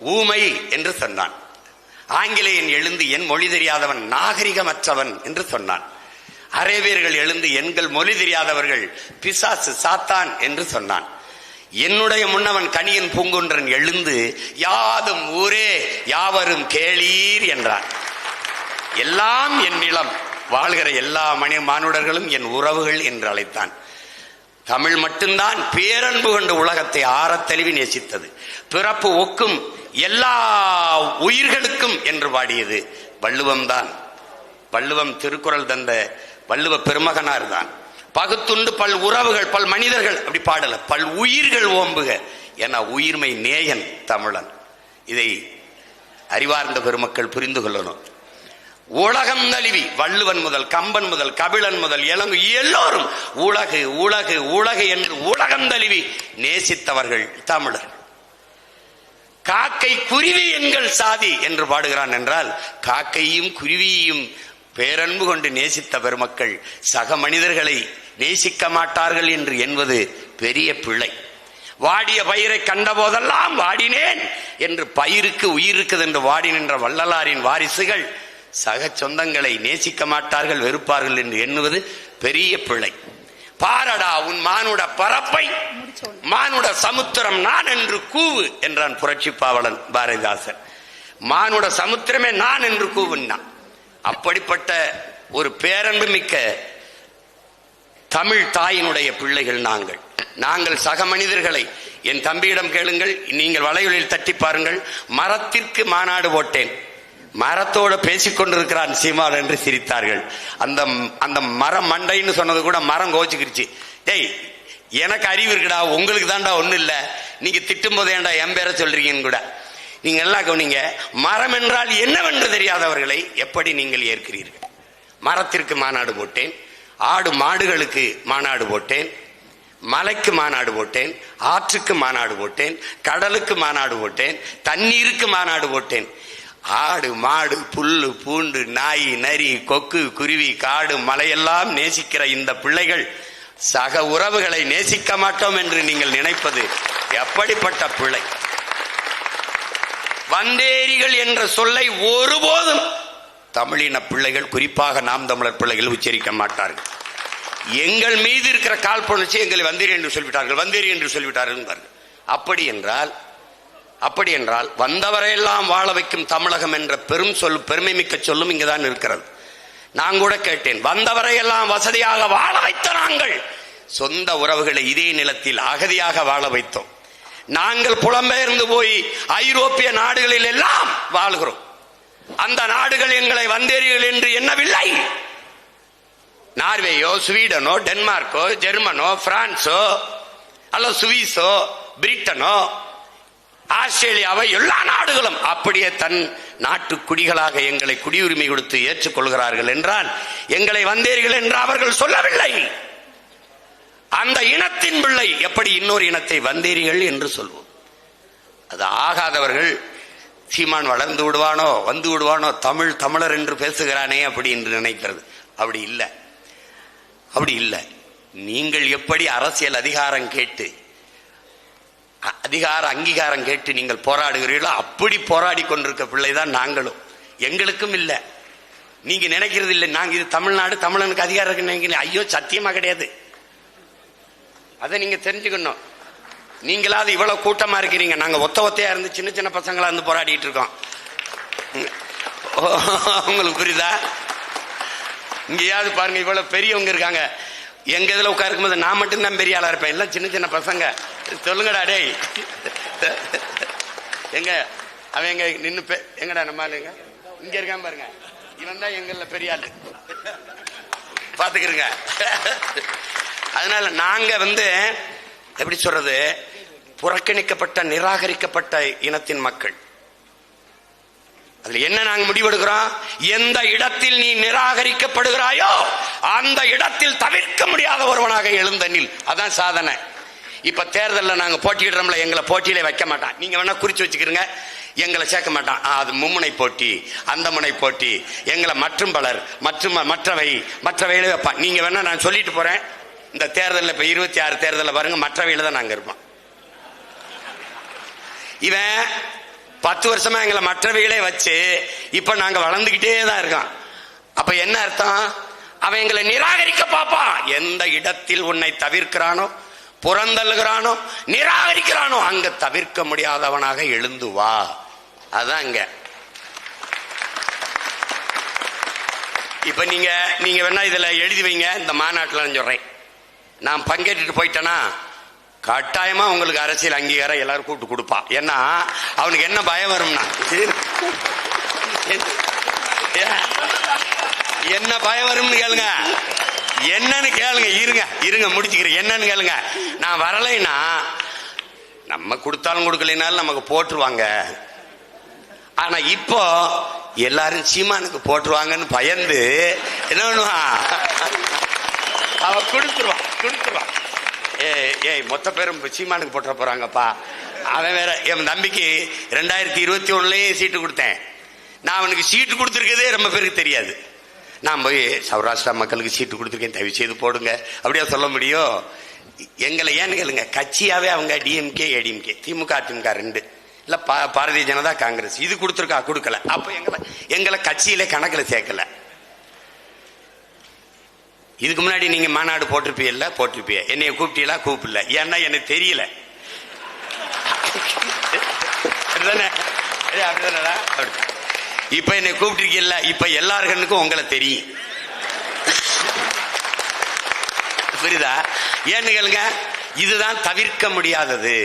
ஊமை என்று சொன்னான். ஆங்கிலேயன் எழுந்து என் மொழி தெரியாதவன் நாகரிகமற்றவன் என்று சொன்னான். அரேபியர்கள் எழுந்து எங்கள் மொழி தெரியாதவர்கள் பிசாசு சாத்தான் என்று சொன்னான். என்னுடைய முன்னவன் கணியன் பூங்குன்றன் எழுந்து யாதும் ஊரே யாவரும் கேளீர் என்றான். எல்லாம் என் நிலம், வாழ்கிற எல்லா மானுடர்களும் என் உறவுகள் என்று அழைத்தான். தமிழ் மட்டும்தான் பேரன்பு கொண்ட உலகத்தை ஆறத்தழுவி நேசித்தது. பிறப்பு ஒக்கும் எல்லா உயிர்களுக்கும் என்று பாடியது வள்ளுவம் தான். வள்ளுவம் திருக்குறள் தந்த வள்ளுவ பெருமகனார் தான். பகுத்துண்டு பல் உறவுகள் பல் மனிதர்கள் அப்படி பாடல, பல் உயிர்கள் ஓம்புக என உயிர்மை நேயன் தமிழன். இதை அறிவார்ந்த பெருமக்கள் புரிந்து கொள்ளணும். உலகம் தழுவி வள்ளுவன் முதல் கம்பன் முதல் கபிலன் முதல் இளங்கு எல்லோரும் உலகு உலகு உலகு என்று உலகம் தழுவி நேசித்தவர்கள் தமிழர். காக்கை குருவி எங்கள் சாதி என்று பாடுகிறான் என்றால் காக்கையும் குருவியையும் பேரன்பு கொண்டு நேசித்த பெருமக்கள் சக மனிதர்களை நேசிக்க மாட்டார்கள் என்று என்பது பெரிய பிழை. வாடிய பயிரை கண்ட போதெல்லாம் வாடினேன் என்று பயிருக்கு உயிர் இருக்குது என்று வாடி நின்ற வள்ளலாரின் வாரிசுகள் சக சொந்தங்களை நேசிக்க மாட்டார்கள், வெறுப்பார்கள் என்று எண்ணுவது பெரிய பிழை. பாரடா உன் மானுட பரப்பை, மானுட சமுத்திரம் நான் என்று கூவு என்றான் புரட்சி பாவலன் பாரதிதாசன். மானுட சமுத்திரமே நான் என்று கூவுன்னா. அப்படிப்பட்ட ஒரு பேரன்பு மிக்க தமிழ் தாயினுடைய பிள்ளைகள் நாங்கள் சக மனிதர்களை, என் தம்பியிடம் கேளுங்கள், நீங்கள் வலைகளில் தட்டி பாருங்கள். மரத்திற்கு மாநாடு போட்டேன், மரத்தோட பேசிக்கொண்டிருக்கிறான் சீமான் என்று சிரித்தார்கள். அந்த மரம் மண்டைன்னு சொன்னது கூட மரம் கோச்சுக்கிருச்சு. டேய் எனக்கு அறிவு இருக்குடா, உங்களுக்கு தான்டா ஒண்ணு இல்ல, நீங்க திட்டும் போதே ஏன்டா என் பேரை சொல்றீங்கன்னு கூட. நீங்க எல்லாம் கவனிங்க, மரம் என்றால் என்னவென்று தெரியாதவர்களை எப்படி நீங்கள் ஏற்கிறீர்கள்? மரத்திற்கு மாநாடு போட்டேன், ஆடு மாடுகளுக்கு மாநாடு போட்டேன், மலைக்கு மாநாடு போட்டேன், ஆற்றுக்கு மாநாடு போட்டேன், கடலுக்கு மாநாடு போட்டேன், தண்ணீருக்கு மாநாடு போட்டேன். ஆடு மாடு புல்லு பூண்டு நாய் நரி கொக்கு குருவி காடு மலையெல்லாம் நேசிக்கிற இந்த பிள்ளைகள் சக உறவுகளை நேசிக்க மாட்டோம் என்று நீங்கள் நினைப்பது எப்படிப்பட்ட பிள்ளை? வந்தேரிகள் என்ற சொல்லை ஒருபோதும் தமிழின பிள்ளைகள், குறிப்பாக நாம் தமிழர் பிள்ளைகள் உச்சரிக்க மாட்டார்கள். எங்கள் மீது இருக்கிற காழ்ப்புணர்ச்சி எங்களை வந்தேரி என்று சொல்லிவிட்டார்கள், வந்தேரி என்று சொல்லிவிட்டார்கள். அப்படி என்றால் வந்தவரையெல்லாம் வாழ வைக்கும் தமிழகம் என்ற பெருமை மிக்க சொல்லும் இங்குதான் இருக்கிறது. நான் கூட கேட்டேன், வந்தவரையெல்லாம் வசதியாக வாழ வைத்த நாங்கள் சொந்த உறவுகளை இதே நிலத்தில் அகதியாக வாழ வைத்தோம். நாங்கள் புலம்பெயர்ந்து போய் ஐரோப்பிய நாடுகளில் எல்லாம் வாழ்கிறோம். அந்த நாடுகள் எங்களை வந்தேரிகள் என்று எண்ணவில்லை. நார்வேயோ, ஸ்வீடனோ, டென்மார்க்கோ, ஜெர்மனோ, பிரான்சோ அல்ல சுவிஸோ, பிரிட்டனோ, ஆஸ்திரேலியாவை எல்லா நாடுகளும் அப்படியே தன் நாட்டு குடிகளாக எங்களை குடியுரிமை கொடுத்து ஏற்றுக்கொள்கிறார்கள் என்றால் எங்களை வந்தேரிகள் என்று அவர்கள் சொல்லவில்லை. அந்த இனத்தின் பிள்ளை எப்படி இன்னொரு இனத்தை வந்தேரிகள் என்று சொல்வோம்? அது ஆகாதவர்கள் சீமான் வளர்ந்து விடுவானோ வந்து விடுவானோ, தமிழர் என்று பேசுகிறானே அப்படி என்று நினைக்கிறது. அப்படி இல்லை. நீங்கள் எப்படி அரசியல் அதிகார அங்கீகாரம் கேட்டு நீங்கள் போராடுகிறீர்களோ அப்படி போராடி கொண்டிருக்க பிள்ளைதான் நாங்களும். எங்களுக்கும் இல்லை, நீங்க நினைக்கிறது இல்லை நாங்க இது தமிழ்நாடு, தமிழனுக்கு அதிகாரம் நினைக்கிறீங்க. ஐயோ, சத்தியமா கிடையாது. அதை நீங்க தெரிஞ்சுக்கணும். நீங்களாவது இவ்வளவு கூட்டமா இருக்கிறீங்க, நாங்க ஒத்தையா இருந்து சின்ன சின்ன பசங்களா இருந்து போராடிட்டு இருக்கோம். உங்களுக்கு புரியுதா? இங்கேயாவது பாருங்க, இவ்வளவு பெரியவங்க இருக்காங்க. எங்க இதுல உட்காருக்கும் போது நான் மட்டும்தான் பெரிய ஆளா இருப்பேன், எல்லாம் சின்ன சின்ன பசங்க. சொல்லுங்கடா டேய், எங்க அவன் எங்க நின்னு எங்கடா நம்ம ஆளுங்க இங்க இருக்கான் பாருங்க, இவன் தான் எங்கள்ல பெரிய ஆளு, பாத்துக்கிறங்க. அதனால நாங்க எப்படி சொல்றது, புறக்கணிக்கப்பட்ட நிராகரிக்கப்பட்ட இனத்தின் மக்கள். அதுல என்ன நாங்க முடிவெடுக்கிறோம்? எந்த இடத்தில் நீ நிராகரிக்கப்படுகிறாயோ அந்த இடத்தில் தவிர்க்க முடியாத ஒருவனாக எழுந்தனில். அதான் சாதனை. இப்ப தேர்தலில் நாங்க போட்டியிடுறோம்ல, எங்களை போட்டியிலே வைக்க மாட்டான். நீங்க வேணா குறிச்சு வச்சுக்கிறீங்க, எங்களை சேர்க்க மாட்டான். அது மும்முனை போட்டி, அந்த முனை போட்டி, எங்களை மற்றும் பலர் மற்றவையில வைப்பான். நீங்க வேணா நான் சொல்லிட்டு போறேன், இந்த தேர்தலில் இப்ப 26 தேர்தலில் பாருங்க, மற்றவையில தான் நாங்க இருப்போம். இவன் 10 வருஷமா எங்களை மற்றவைகளே வச்சு இப்ப நாங்க வளர்ந்துகிட்டே தான் இருக்கோம். அப்ப என்ன அர்த்தம்? அவன் எங்களை நிராகரிக்க பாப்பான். எந்த இடத்தில் உன்னை தவிர்க்கிறானோ, புறந்தள்ளுகிறானோ, நிராகரிக்கிறானோ அங்க தவிர்க்க முடியாதவனாக எழுந்து வா. அதான் இங்க. இப்ப நீங்க வேணா இதுல எழுதி வைங்க, இந்த மாநாட்டில் சொல்றேன், நான் பங்கேற்றுட்டு போயிட்டேன்னா கட்டாயமா உங்களுக்கு அரசியல் அங்கீகாரம் எல்லாரும் கூப்பிட்டு கொடுப்பான். ஏன்னா அவனுக்கு என்ன பயம் வரும்னா, என்ன பயம் வரும்னு கேளுங்க. என்னன்னு கேளுங்க. இருங்க முடிச்சுக்கிறேன். என்னன்னு கேளுங்க. நான் வரலைன்னா நம்ம கொடுத்தாலும் கொடுக்கலைனாலும் நமக்கு போட்டுருவாங்க. ஆனா இப்போ எல்லாரும் சீமானுக்கு போட்டுருவாங்கன்னு பயந்து என்ன பண்ணுவான், அவ கொடுத்துருவான். ஏய் மொத்த பேரும் சீமானுக்கு போட்ட போறாங்கப்பா. அவன் வேற, என் தம்பிக்கு 2021லயே சீட்டு கொடுத்தேன். நான் அவனுக்கு சீட்டு கொடுத்துருக்கதே ரொம்ப பேருக்கு தெரியாது. நான் போய் சௌராஷ்டிரா மக்களுக்கு சீட்டு கொடுத்துருக்கேன், தயவு செய்து போடுங்க அப்படியா சொல்ல முடியும்? எங்களை ஏன்னு கேளுங்க, கட்சியாவே அவங்க டிஎம்கே ஏடிஎம்கே, திமுக அதிமுக 2 இல்ல பாரதிய ஜனதா காங்கிரஸ், இது கொடுத்துருக்கா கொடுக்கல. அப்ப எங்களை கட்சியிலே கணக்குல சேர்க்கல. இதுக்கு முன்னாடி நீங்க மாநாடு போட்டிருப்பீங்க, என்னைய கூப்பிட்டீங்களா? கூப்பிடல. ஏன்னா எனக்கு தெரியல. இப்ப என்னை கூப்பிட்டிருக்கீல்ல, இப்ப எல்லாருக்கும் உங்களை தெரியும். புரியுதா? ஏன்னு கேளுங்க, இதுதான் தவிர்க்க முடியாதது.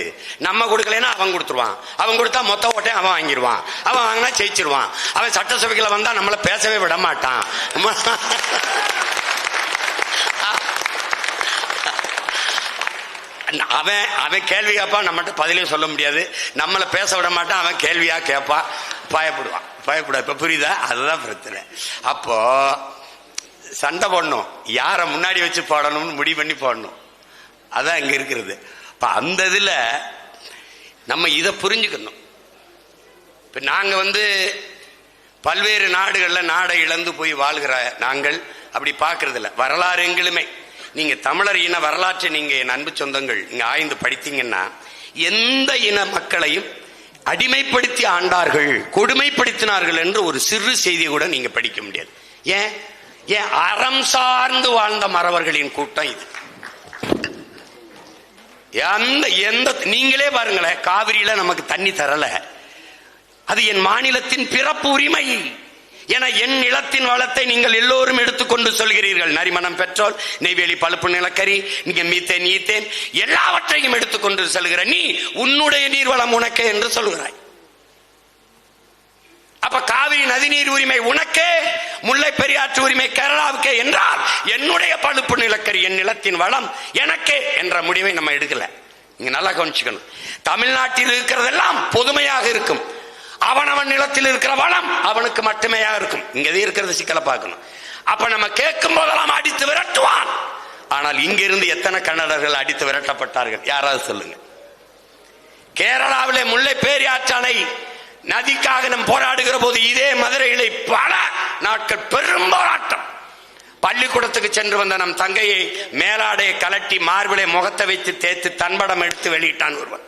நம்ம கொடுக்கலன்னா அவன் கொடுத்துருவான், அவன் கொடுத்தா மொத்த ஓட்டையும் அவன் வாங்கிடுவான், அவன் வாங்கினா ஜெயிச்சிருவான். அவன் சட்டசபைக்குள்ள வந்தா நம்மள பேசவே விட மாட்டான். அவன் கேள்வி கேட்பான், நம்மகிட்ட பதிலே சொல்ல முடியாது, நம்மளை பேச விட மாட்டான், அவன் கேள்வியா கேட்பான், பயப்படுவான். இப்ப புரியுதா? அதுதான் பிரச்சனை. அப்போ சண்டை போடணும், யார முன்னாடி வச்சு போடணும்னு முடிவு பண்ணி போடணும். அதான் இங்க இருக்கிறது. இப்ப அந்த இதுல நம்ம இதை புரிஞ்சுக்கணும். இப்ப நாங்க பல்வேறு நாடுகள்ல நாடை இழந்து போய் வாழ்கிற நாங்கள் அப்படி பாக்குறது இல்ல. வரலாறு எங்களுமே, நீங்க தமிழர் இன வரலாற்றை நீங்க என் அன்பு சொந்தங்கள் நீங்க ஆய்ந்து படித்தீங்கன்னா, எந்த இன மக்களையும் அடிமைப்படுத்தி ஆண்டார்கள், கொடுமைப்படுத்தினார்கள் என்று ஒரு சிறு செய்தியை கூட நீங்க படிக்க முடியாது. ஏன்? ஏன் அறம் சார்ந்து வாழ்ந்த மறவர்களின் கூட்டம் இது. எந்த நீங்களே பாருங்களேன், காவிரியில நமக்கு தண்ணி தரல, அது என் மாநிலத்தின் பிறப்பு உரிமை என என் நிலத்தின் வளத்தை நீங்கள் எல்லோரும் எடுத்துக்கொண்டு சொல்கிறீர்கள். நரிமணம், பெட்ரோல், நெய்வேலி பழுப்பு நிலக்கரி, நீங்க மீத்தேன், ஈத்தேன் எல்லாவற்றையும் எடுத்துக்கொண்டு செல்கிற நீ உன்னுடைய நீர்வளம் உனக்கே என்று சொல்கிறாய். அப்ப காவிரி நதிநீர் உரிமை உனக்கே, முல்லை பெரியாற்று உரிமை கேரளாவுக்கே என்றால் என்னுடைய பழுப்பு நிலக்கரி என் நிலத்தின் வளம் எனக்கே என்ற முடிவை நம்ம எடுக்கல. நீங்க நல்லா கவனிச்சுக்கணும். தமிழ்நாட்டில் இருக்கிறதெல்லாம் பொதுமையாக இருக்கும், அவனவன் நிலத்தில் இருக்கிற வளம் அவனுக்கு மட்டுமே இருக்கும். இங்க இருக்கிறது சிக்கலை பார்க்கணும். அப்ப நம்ம கேட்கும் போதெல்லாம் அடித்து விரட்டுவான். ஆனால் இங்கிருந்து எத்தனை கன்னடர்கள் அடித்து விரட்டப்பட்டார்கள் யாராவது சொல்லுங்க. கேரளாவிலே முல்லை பெரியாற்று அணை நதிக்காக நாம் போராடுகிற போது இதே மதுரையிலே பல நாட்கள் பெரும் போராட்டம். பள்ளிக்கூடத்துக்கு சென்று வந்த நம் தங்கையை மேலாடையை கலட்டி மார்பிலை முகத்தை வைத்து தேய்த்து தன்படம் எடுத்து வெளியிட்டான் ஒருவன்.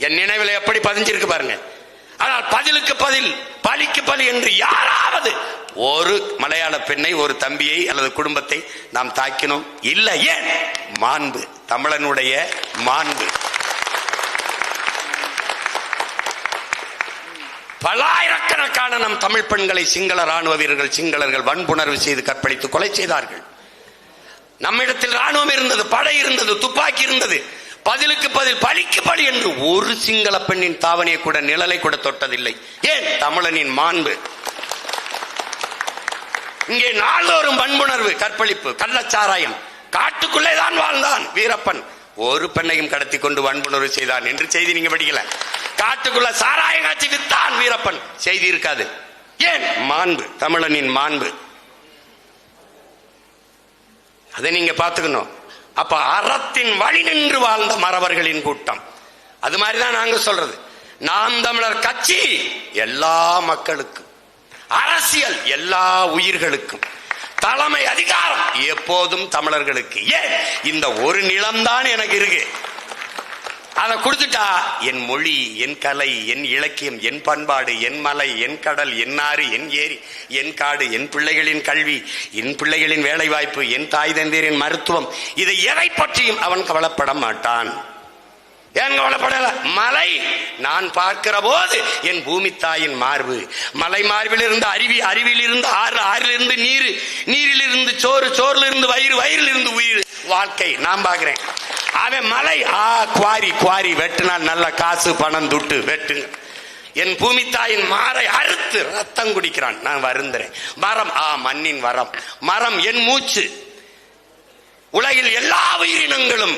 என் நினைவில் எப்படி பதிஞ்சிருக்கு பாருங்க. ஆனால் பதிலுக்கு பதில், பலிக்கு பலி என்று யாராவது ஒரு மலையாள பெண்ணை, ஒரு தம்பியை அல்லது குடும்பத்தை நாம் தாக்கினோம் இல்லை. ஏன்? மாண்பு, தமிழனுடைய மாண்பு. பல்லாயிரக்கணக்கான நம் தமிழ் பெண்களை சிங்கள ராணுவ வீரர்கள், சிங்களர்கள் வன்புணர்வு செய்து கற்பழித்து கொலை செய்தார்கள். நம்மிடத்தில் ராணுவம் இருந்தது, படை இருந்தது, துப்பாக்கி இருந்தது. பதிலுக்கு பதில், பலிக்கு பலி என்று ஒரு சிங்கள பெண்ணின் தாவணியை கூட, நிழலை கூட தொட்டதில்லை. ஏன்? தமிழனின் மாண்பு. இங்கே நாள்தோறும் வன்புணர்வு, கற்பழிப்பு, கள்ளச்சாராயம். காட்டுக்குள்ளே தான் வாழ்ந்தான் வீரப்பன், ஒரு பெண்ணையும் கடத்தி கொண்டு வன்புணர்வு செய்தான் என்று செய்தி நீங்க படிக்கல. காட்டுக்குள்ள சாராய காட்சி வித்தான் வீரப்பன், செய்தி இருக்காது. ஏன்? மாண்பு, தமிழனின் மாண்பு. அதை நீங்க பாத்துக்கணும். அப்ப அறத்தின் வழி நின்று வாழ்ந்த மறவர்களின் கூட்டம். அது மாதிரிதான் நாங்க சொல்றது. நாம் தமிழர் கட்சி எல்லா மக்களுக்கும், அரசியல் எல்லா உயிர்களுக்கும், தலைமை அதிகாரம் எப்போதும் தமிழர்களுக்கு. ஏன்? இந்த ஒரு நிலம்தான் எனக்கு இருக்கு, அதை கொடுத்துட்டா என் மொழி, என் கலை, என் இலக்கியம், என் பண்பாடு, என் மலை, என் கடல், என் ஆறு, என் ஏரி, என் காடு, என் பிள்ளைகளின் கல்வி, என் பிள்ளைகளின் வேலை வாய்ப்பு, என் தாய் தந்தையரின் மருத்துவம், இதை எதை பற்றியும் அவன் கவலைப்பட மாட்டான். ஏன் கவலைப்படல? மலை நான் பார்க்கிற போது என் பூமி தாயின் மார்பு, மலை மார்பில் இருந்து அருவி, அருவியில் இருந்து ஆறு, ஆறில் இருந்து நீர், நீரில் இருந்து சோறு, சோறுல இருந்து வயிறு, வயிறில் இருந்து உயிர், வாழ்க்கை நான் பார்க்கிறேன். அவன் மலை, குவாரி, குவாரி வெட்டினால் நல்ல காசு பணம் துட்டு வெட்டுங்க. என் பூமி தாயின் மாரை அறுத்து ரத்தம் குடிக்கிறான், நான் வருந்துறேன். மரம், மண்ணின் வரம், மரம் என் மூச்சு. உலகில் எல்லா உயிரினங்களும்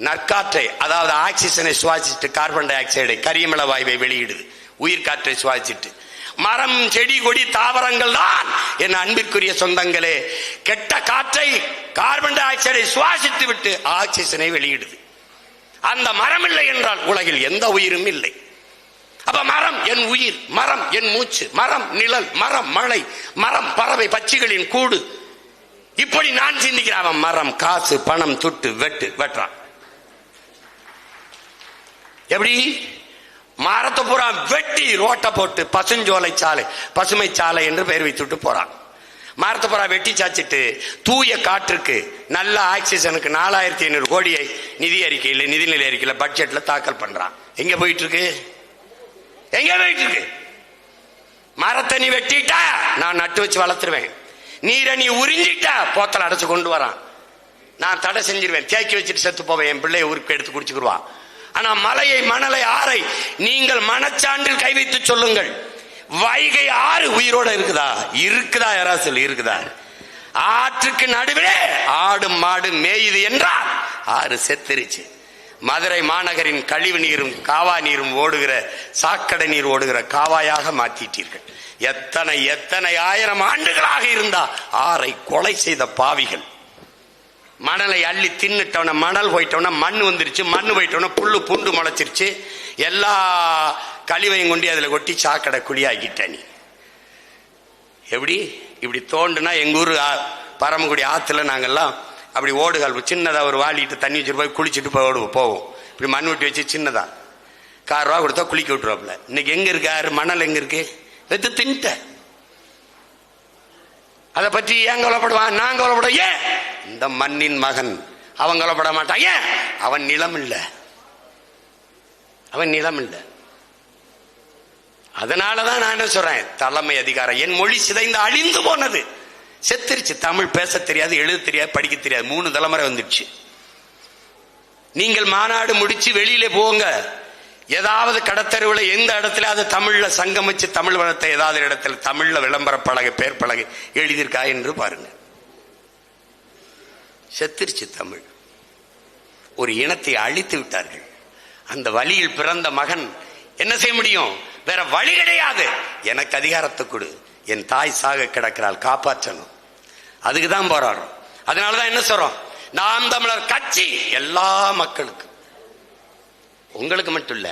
நற்காற்றை, அதாவது ஆக்சிஜனை சுவாசிட்டு கார்பன் டை ஆக்சைடை, கரியமில வாயுவை வெளியிடுது, உயிர் காற்றை சுவாசிட்டு. மரம், செடி, கொடி, தாவரங்கள் தான் என் அன்பிற்குரிய சொந்தங்களே கெட்ட காற்றை, கார்பன் டை ஆக்சைடை சுவாசித்து விட்டு ஆக்சிஜனை வெளியிடுது. அந்த மரம் இல்லை என்றால் உலகில் எந்த உயிரும் இல்லை. அப்ப மரம் என் உயிர், மரம் என் மூச்சு, மரம் நிழல், மரம் மழை, மரம் பறவை பட்சிகளின் கூடு. இப்படி நான் சிந்திக்கிறேன். மரம் காசு பணம் துட்டு வெட்டுறான். எப்படி? மரத்தை பூரா வெட்டி ரோட்டை போட்டு பசுஞ்சோலை சாலை, பசுமை சாலை என்று பெயர் வைத்துட்டு போறான். மரத்தை பூரா வெட்டி சாச்சிட்டு தூய காற்றுக்கு, நல்ல ஆக்சிஜனுக்கு 4500 கோடியை நிதி அறிக்கையில், நிதிநிலை அறிக்கையில், பட்ஜெட்ல தாக்கல் பண்றான். எங்க போயிட்டு இருக்கு? எங்க போயிட்டு இருக்கு? மரத்தை நீ வெட்டிட்டா நான் நட்டு வச்சு வளர்த்துருவேன், நீரை நீ உறிஞ்சிட்டா போத்தல் அடைச்சு கொண்டு வரான், நான் தடை செஞ்சிருவேன், தேக்கி வச்சுட்டு செத்து போவேன், என் பிள்ளைய ஊருக்கு எடுத்து குடிச்சுக்குருவான். ஆனா மலையை, மணலை, ஆறை நீங்கள் மனச்சான்றில் கை வைத்து சொல்லுங்கள். வைகை ஆறு உயிரோட இருக்குதா? இருக்குதா? யாராவது சொல்லி இருக்குதா? ஆற்றுக்கு நடுவிலே ஆடும் மாடு மேயுது என்றால் ஆறு செத்துருச்சு. மதுரை மாநகரின் கழிவு நீரும் காவா நீரும் ஓடுகிற, சாக்கடை நீர் ஓடுகிற காவாயாக மாத்திட்டீர்கள். எத்தனை எத்தனை ஆயிரம் ஆண்டுகளாக இருந்தா ஆறை கொலை செய்த பாவிகள். மணலை அள்ளி தின்னுட்டவன, மணல் போயிட்டவன மண் வந்துருச்சு, மண் போயிட்டவன புல்லு பூண்டு முளைச்சிருச்சு, எல்லா கழிவையும் கொண்டு அதுல கொட்டி சாக்கடை குழியாக்கிட்ட. நீ எப்படி? இப்படி தோண்டுனா எங்க ஊர் பரமக்குடி ஆத்துல நாங்கெல்லாம் அப்படி ஓடுகால் சின்னதா ஒரு வாளிட்டு தண்ணி வச்சுட்டு போய் குளிச்சுட்டு போவோம். இப்படி மண் வெட்டி வச்சு சின்னதா ₹1 கொடுத்தா குளிக்க விட்டுருவாப்ல. இன்னைக்கு எங்க இருக்கு ஆறு? மணல் எங்க இருக்கு? வெத்து தின்ட்ட. அதை பற்றி ஏன் கவலைப்படுவான்? நான் கவலைப்பட ஏன்? இந்த மண்ணின் மகன் அவன் கவலைப்பட மாட்டான். ஏன்? அவன் நிலம் இல்லை, அவன் நிலம் இல்லை. அதனாலதான் நான் என்ன சொல்றேன், தலைமை அதிகாரம். என் மொழி சிதைந்து அழிந்து போனது, செத்துருச்சு. தமிழ் பேச தெரியாது, எழுத தெரியாது, படிக்க தெரியாது. 3 தலைமுறை வந்துடுச்சு. நீங்கள் மாநாடு முடிச்சு வெளியில போங்க, ஏதாவது கடத்தருவில் எந்த இடத்துல அது தமிழ்ல சங்கம் வச்சு தமிழ் வளத்தை ஏதாவது இடத்துல தமிழ்ல விளம்பர பலகை, பேர் பலகை எழுதியிருக்கா என்று பாருங்க. செத்துருச்சு தமிழ். ஒரு இனத்தை அழித்து விட்டார்கள். அந்த வழியில் பிறந்த மகன் என்ன செய்ய முடியும்? வேற வழி கிடையாது. எனக்கு அதிகாரத்தை கொடு, என் தாய் சாக கிடக்கிறாள், காப்பாற்றணும். அதுக்குதான் போராடுறோம். அதனாலதான் என்ன சொல்றோம், நாம் தமிழர் கட்சி எல்லா மக்களுக்கும், உங்களுக்கு மட்டும் இல்ல,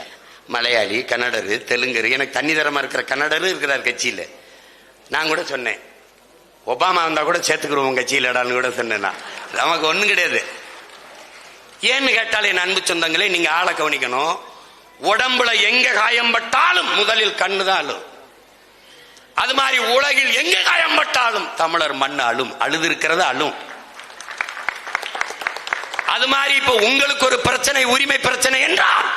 மலையாளி, கன்னடரு, தெலுங்கரு, எனக்கு தண்ணி தரமா இருக்கிற கன்னடரு இருக்கிறார் கட்சியில. நான் கூட சொன்னேன், ஒபாமா வந்தா கூட சேர்த்துக்கிறோம் கட்சியிலடான்னு கூட சொன்னேன். நமக்கு ஒண்ணும் கிடையாது. ஏன்னு கேட்டால் என் அன்பு சொந்தங்களே, நீங்க ஆளை கவனிக்கணும். உடம்புல எங்க காயம்பட்டாலும் முதலில் கண்ணுதான் அழும். அது மாதிரி உலகில் எங்க காயம்பட்டாலும் தமிழர் மண் அழும். அழுது இருக்கிறது அழும். அது மாதிரி இப்ப உங்களுக்கு ஒரு பிரச்சனை, உரிமை பிரச்சனை என்றால்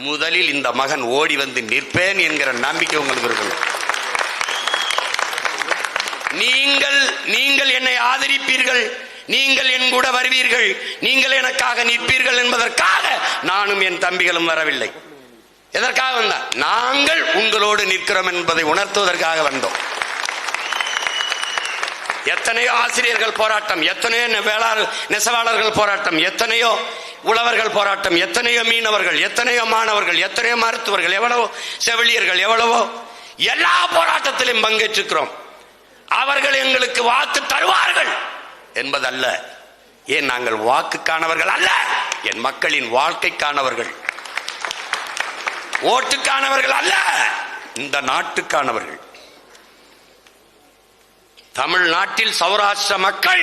முதலில் இந்த மகன் ஓடி வந்து நிற்பேன் என்கிற நம்பிக்கை உங்களுக்கு இருக்கணும். நீங்கள் என்னை ஆதரிப்பீர்கள், நீங்கள் என் கூட வருவீர்கள், நீங்கள் எனக்காக நிற்பீர்கள் என்பதற்காக நானும் என் தம்பிகளும் வரவில்லை. எதற்காக வந்தா? நாங்கள் உங்களோடு நிற்கிறோம் என்பதை உணர்த்துவதற்காக வந்தோம். எத்தனையோ ஆசிரியர்கள் போராட்டம், எத்தனையோ நெசவாளர்கள் போராட்டம், எத்தனையோ உழவர்கள் போராட்டம், எத்தனையோ மீனவர்கள், எத்தனையோ மாணவர்கள், எத்தனையோ மருத்துவர்கள், எவ்வளவோ செவிலியர்கள், எவ்வளவோ எல்லா போராட்டத்திலும் பங்கேற்றிருக்கிறோம். அவர்கள் எங்களுக்கு வாக்கு தருவார்கள் என்பதல்ல. ஏன் நாங்கள் வாக்குக்கானவர்கள் அல்ல, என் மக்களின் வாழ்க்கைக்கானவர்கள், ஓட்டுக்கானவர்கள் அல்ல, இந்த நாட்டுக்கானவர்கள். தமிழ்நாட்டில் சௌராஷ்டிர மக்கள்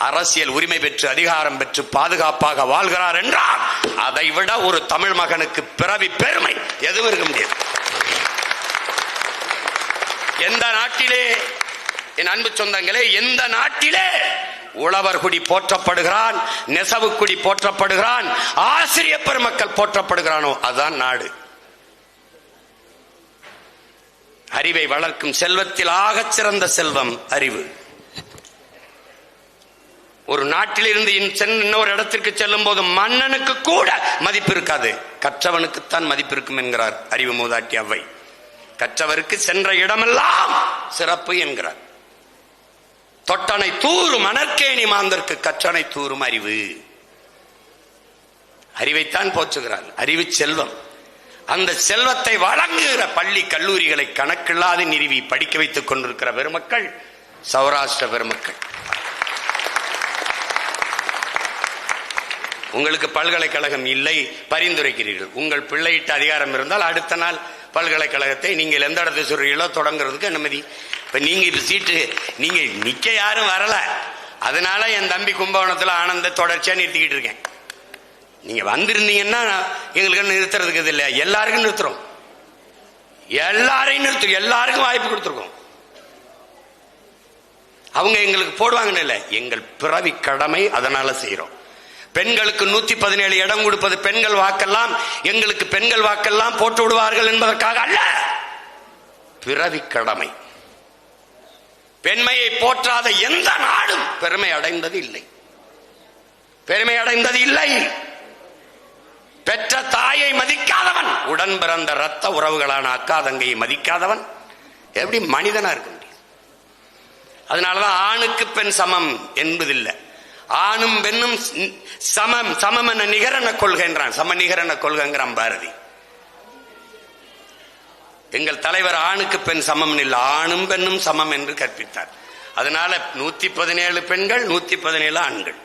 அரசியல் உரிமை பெற்று அதிகாரம் பெற்று பாதுகாப்பாக வாழ்கிறார் என்றால் அதை விட ஒரு தமிழ் மகனுக்கு பிறவி பெருமை எதுவும் இருக்க முடியாது. எந்த நாட்டிலே, என் அன்பு சொந்தங்களே, எந்த நாட்டிலே உழவர் குடி போற்றப்படுகிறான், நெசவு குடி போற்றப்படுகிறான், ஆசிரியர் பெருமக்கள் போற்றப்படுகிறானோ அதுதான் நாடு. அறிவை வளர்க்கும் செல்வத்தில் ஆகச் சிறந்த செல்வம் அறிவு. ஒரு நாட்டிலிருந்து இன்னொரு இடத்திற்கு செல்லும் போது மன்னனுக்கு கூட மதிப்பு இருக்காது, கற்றவனுக்குத்தான் மதிப்பு இருக்கும் என்கிறார் அறிவு மூதாட்டி அவ்வை. கற்றவருக்கு சென்ற இடமெல்லாம் சிறப்பு என்கிறார். தொட்டனை தூரும் மணற்கேணி மாந்தற்கு கற்றனை தூரும் அறிவு. அறிவைத்தான் போற்றுகிறார். அறிவு செல்வம். அந்த செல்வத்தை வழங்குகிற பள்ளி கல்லூரிகளை கணக்கில்லாது நிறுவி படிக்க வைத்துக் கொண்டிருக்கிற பெருமக்கள் சௌராஷ்டிர பெருமக்கள். உங்களுக்கு பல்கலைக்கழகம் இல்லை, பரிந்துரைக்கிறீர்கள். உங்கள் பிள்ளையிட்ட அதிகாரம் இருந்தால் அடுத்த நாள் பல்கலைக்கழகத்தை நீங்கள் எந்த இடத்தை சொல்றீங்களோ தொடங்குறதுக்கு அனுமதி. இப்ப நீங்க சீட்டு நீங்க நிக்க யாரும் வரல, அதனால என் தம்பி கும்பகோணத்துல ஆனந்த தொடர்ச்சியா நிறுத்திக்கிட்டு இருக்கேன். நீங்க வந்திருந்தீங்கன்னா எங்களுக்கு நிறுத்துறதுக்கு இது இல்லையா, எல்லாருக்கும் நிறுத்துறோம், எல்லாரையும் நிறுத்தும், எல்லாருக்கும் வாய்ப்பு கொடுத்துருக்கோம். அவங்க எங்களுக்கு போடுவாங்கன்னு இல்லை, எங்கள் பிறவி கடமை, அதனால செய்யறோம். பெண்களுக்கு 117 இடம் கொடுப்பது பெண்கள் வாக்கெல்லாம், எங்களுக்கு பெண்கள் வாக்கெல்லாம் போட்டு விடுவார்கள் என்பதற்காக அல்ல, பிறவி கடமை. பெண்மையை போற்றாத எந்த நாடும் பெருமை அடைந்தது இல்லை, பெருமை அடைந்தது இல்லை. பெற்ற தாயை மதிக்காதவன், உடன் பிறந்த ரத்த உறவுகளான அக்கா தங்கையை மதிக்காதவன் எப்படி மனிதனா இருக்க முடியும்? அதனாலதான் ஆணுக்கு பெண் சமம் என்பதில்லை, ஆணும் பெண்ணும் சமம். சமம் என நிகரென கொள்கின்றான், சம நிகரென கொள்கிறான் பாரதி. எங்கள் தலைவர் ஆணுக்கு பெண் சமம் இல்லை, ஆணும் பெண்ணும் சமம் என்று கற்பித்தார். அதனால 117 பெண்கள், 117 ஆண்கள்.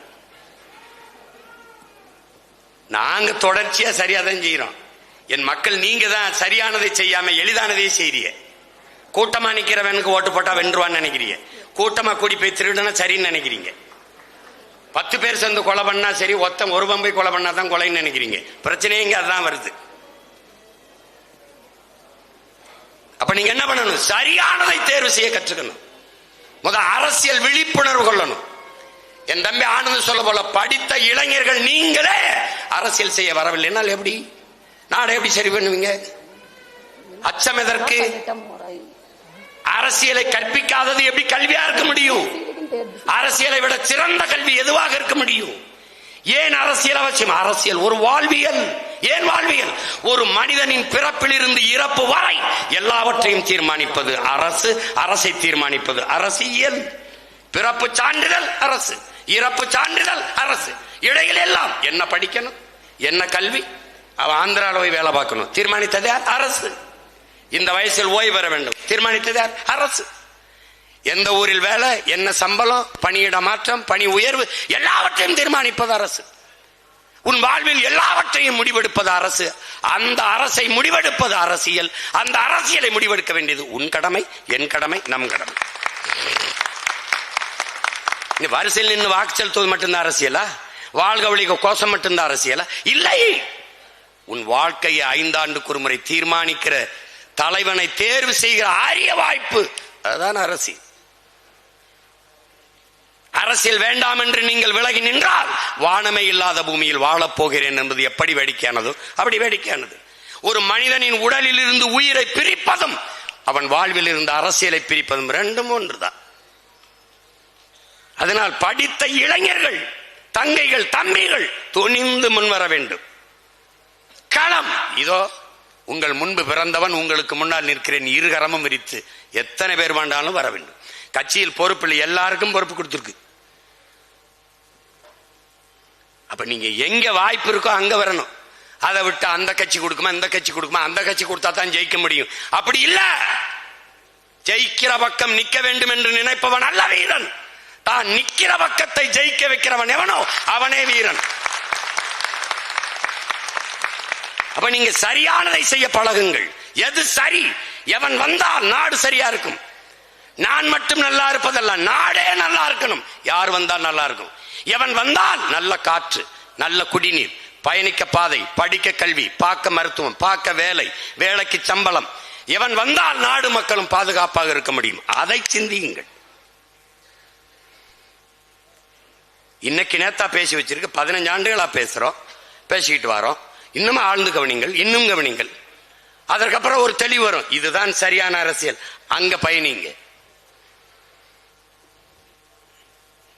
நாங்க தொடர்ச்சியா சரியாதான் செய்யறோம். என் மக்கள் நீங்க தான் சரியானதை செய்யாம எளிதானதை செய்றீங்க. கூட்டமா நிக்கிறவனுக்கு ஓட்டு போட்டா வென்றுவான்னு நினைக்கிறீங்க, கூட்டமா கூடி போய் திருடுனா சரின்னு நினைக்கிறீங்க. 10 பேர் சேர்ந்து கொலை பண்ணா சரி, ஒருத்தன் ஒரு பம்பை கொலை பண்ணா தான் கொலைன்னு நினைக்கிறீங்க. பிரச்சனையே இங்க அதுதான் வருது. அப்ப நீங்க என்ன பண்ணணும்? சரியானதை தேர்வு செய்ய கற்றுக்கணும். அரசியல் விழிப்புணர்வு கொள்ளணும். என் தம்பி ஆனந்த் சொல்ல போல படித்த இளைஞர்கள் நீங்களே அரசியல் செய்ய வரவில்லைன்னா எப்படி நாடை எப்படி சரி பண்ணுவீங்க? அச்சம் எதற்கு? அரசியலை கற்பிக்காதது எப்படி கல்வியா இருக்க முடியும்? அரசியலை விட சிறந்த கல்வி எதுவாக இருக்க முடியும்? ஏன் அரசியல் அவசியம்? அரசியல் ஒரு வாழ்வியல். ஏன் வாழ்வியல்? ஒரு மனிதனின் பிறப்பில் இருந்து இறப்பு வரை எல்லாவற்றையும் தீர்மானிப்பது அரசு, அரசை தீர்மானிப்பது அரசியல். பிறப்பு சான்றிதழ் அரசு, இறப்பு சான்றிதழ் அரசு, இடையில் எல்லாம் என்ன படிக்கணும், என்ன கல்வி, அவன் ஆந்திராவில் போய் வேலை பார்க்கணும், தீர்மானித்தது அரசு. இந்த வயசில் ஓய்வு பெற வேண்டும், தீர்மானித்தது அரசு. எந்த ஊரில் வேலை, என்ன சம்பளம், பணியிட மாற்றம், பணி உயர்வு, எல்லாவற்றையும் தீர்மானிப்பது அரசு. உன் வாழ்வில் எல்லாவற்றையும் முடிவெடுப்பது அரசு. அந்த அரசை முடிவெடுப்பது அரசியல். அந்த அரசியலை முடிவெடுக்க வேண்டியது உன் கடமை, என் கடமை, நம் கடமை. வரிசையில் நின்று வாக்கு செலுத்துவது மட்டும்தான் அரசியலா? வாழ்க வழிக கோஷம் மட்டும்தான் அரசியலா? இல்லை. உன் வாழ்க்கையை 5 ஆண்டுக்கு ஒரு முறை தீர்மானிக்கிற தலைவனை தேர்வு செய்கிற அரிய வாய்ப்பு, அதுதான் அரசியல். அரசியல் வேண்டாம் என்று நீங்கள் விலகி நின்றால் வானமே இல்லாத பூமியில் வாழப் போகிறேன் என்பது எப்படி வேடிக்கையானதோ அப்படி வேடிக்கையானது. ஒரு மனிதனின் உடலில் இருந்து உயிரை பிரிப்பதும் அவன் வாழ்வில் இருந்து அரசியலை பிரிப்பதும் ரெண்டும் ஒன்றுதான். அதனால் படித்த இளைஞர்கள், தங்கைகள், தம்பிகள் துணிந்து முன்வர வேண்டும். களம் இதோ உங்கள் முன்பு பிறந்தவன், உங்களுக்கு முன்னால் நிற்கிறேன், இருகரமும் விரித்து எத்தனை பேர் வேண்டாலும் வர வேண்டும். கட்சியில் பொறுப்பில்லை, எல்லாருக்கும் பொறுப்பு கொடுத்திருக்கு. அப்ப நீங்க எங்க வாய்ப்பு இருக்கோ அங்க வரணும். அதை விட்டு அந்த கட்சி கொடுக்குமா, இந்த கட்சி கொடுக்குமா, அந்த கட்சி கொடுத்தா தான் ஜெயிக்க முடியும், அப்படி இல்ல. ஜெயிக்கிற பக்கம் நிக்க வேண்டும் என்று நினைப்பவன் அல்ல வீரன். தான் நிக்கிற பக்கத்தை ஜெயிக்க வைக்கிறவன் எவனோ அவனே வீரன். அப்ப நீங்க சரியானதை செய்ய பழகுங்கள். எது சரி, எவன் வந்தால் நாடு சரியா இருக்கும். நான் மட்டும் நல்லா இருப்பதல்ல, நாடே நல்லா இருக்கணும். யார் வந்தால் நல்லா இருக்கும்? எவன் வந்தால் நல்ல காற்று, நல்ல குடிநீர், பயணிக்க பாதை, படிக்க கல்வி, பார்க்க மருத்துவம், பார்க்க வேலை, வேலைக்கு சம்பளம். எவன் வந்தால் நாடு மக்களும் பாதுகாப்பாக இருக்க முடியும். அதை சிந்தியுங்கள். இன்னைக்கு நேத்தா பேசி வச்சிருக்கு, 15 ஆண்டுகளா பேசுறோம், பேசிக்கிட்டு வரோம். இன்னும் ஆழ்ந்து கவனிங்கள், இன்னும் கவனிங்கள். அதற்கப்புறம் ஒரு தெளிவு வரும். இதுதான் சரியான அரசியல், அங்க பயணிங்க.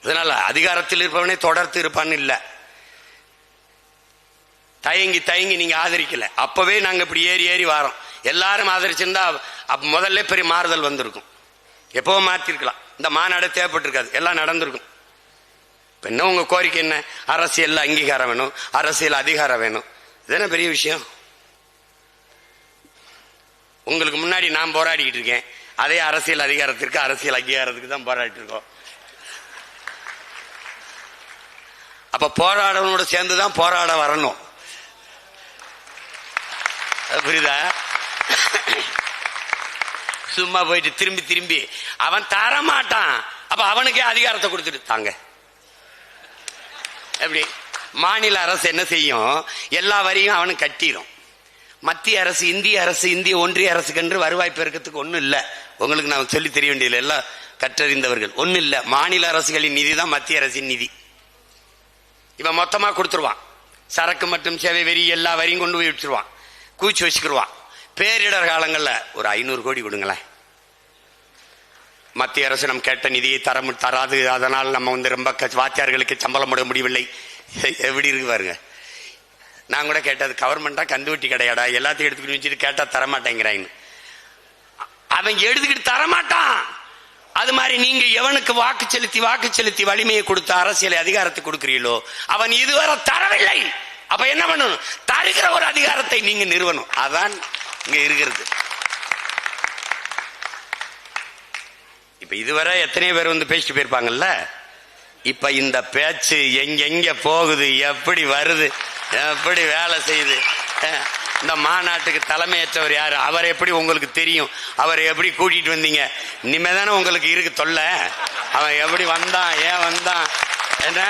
அதனால அதிகாரத்தில் இருப்பவனே தொடர்ந்து இருப்பான்னு இல்ல. தயங்கி தயங்கி நீங்க ஆதரிக்கல, அப்பவே நாங்க இப்படி ஏறி ஏறி வரோம். எல்லாரும் ஆதரிச்சிருந்தா முதல்ல பெரிய மாறுதல் வந்திருக்கும். எப்பவோ மாத்திருக்கலாம். இந்த மாநாடு தேவைப்பட்டிருக்காது, எல்லாம் நடந்திருக்கும். என்ன உங்க கோரிக்கை என்ன? அரசியல் அங்கீகாரம் வேணும், அரசியல் அதிகாரம் வேணும். இதுதானே பெரிய விஷயம். உங்களுக்கு முன்னாடி நான் போராடிக்கிட்டு இருக்கேன், அதே அரசியல் அதிகாரத்திற்கு, அரசியல் அங்கீகாரத்துக்கு தான் போராடிட்டு இருக்கோம். அப்ப போராடனோட சேர்ந்துதான் போராட வரணும். புரியுதா? சும்மா போயிட்டு திரும்பி திரும்பி அவன் தர மாட்டான். அப்ப அவனுக்கே அதிகாரத்தை கொடுத்துட்டு தாங்க. எப்படி? மாநில அரசு என்ன செய்யும்? எல்லா வரியும் அவனுக்கு கட்டிடும். மத்திய அரசு, இந்திய அரசு, இந்திய ஒன்றிய அரசுக்கு வருவாய் பெருக்கத்துக்கு ஒன்னும் இல்ல. உங்களுக்கு நான் சொல்லி தெரிய வேண்டியதில்லை, எல்லாம் கற்றறிந்தவர்கள். ஒன்னும் இல்ல. மாநில அரசுகளின் நிதி தான் மத்திய அரசின் நிதி. இவன் மொத்தமா கொடுத்துருவான். சரக்கு மற்றும் சேவை வரி எல்லா வரியும் கொண்டு போய் வச்சிருவான், கூச்சி வச்சுக்கிடுவான். பேரிடர் காலங்கள்ல ஒரு 500 கோடி கொடுங்களேன். மத்திய அரசு நம் கேட்ட நிதியை தராது, அதனால் நம்ம ரொம்ப வாத்தியார்களுக்கு சம்பளம் போட முடியவில்லை. எப்படி இருக்கு பாருங்க. நான் கூட கேட்டது, கவர்மெண்டா கந்துவட்டி கிடையாடா, எல்லாத்தையும் எடுத்துக்கிட்டு வச்சுட்டு கேட்டா தரமாட்டேங்கிறாங்க. அவன் எடுத்துக்கிட்டு தரமாட்டான். அது மாதிரி நீங்க எவனுக்கு வாக்கு செலுத்தி வலிமையை கொடுத்த அரசியலை அதிகாரத்தை கொடுக்கிறீங்களோ அவன் இதுவரை தரவில்லை. அப்ப என்ன பண்ணணும்? தருகிற ஒரு அதிகாரத்தை நீங்க நிறுவனம். அதான் இங்க இருக்கிறது. இப்ப இதுவரை எத்தனையோ பேர் வந்து பேசிட்டு போயிருப்பாங்கல்ல. இப்ப இந்த பேச்சு எங்க போகுது, எப்படி வருது, எப்படி வேலை செய்யுது. இந்த மாநாட்டுக்கு தலைமையேற்றவர் யாரு, அவர் எப்படி உங்களுக்கு தெரியும், அவரை எப்படி கூட்டிட்டு வந்தீங்க, இனிமேதானே உங்களுக்கு இருக்கு தொல்லை. அவன் எப்படி வந்தான், ஏன் வந்தான், என்ன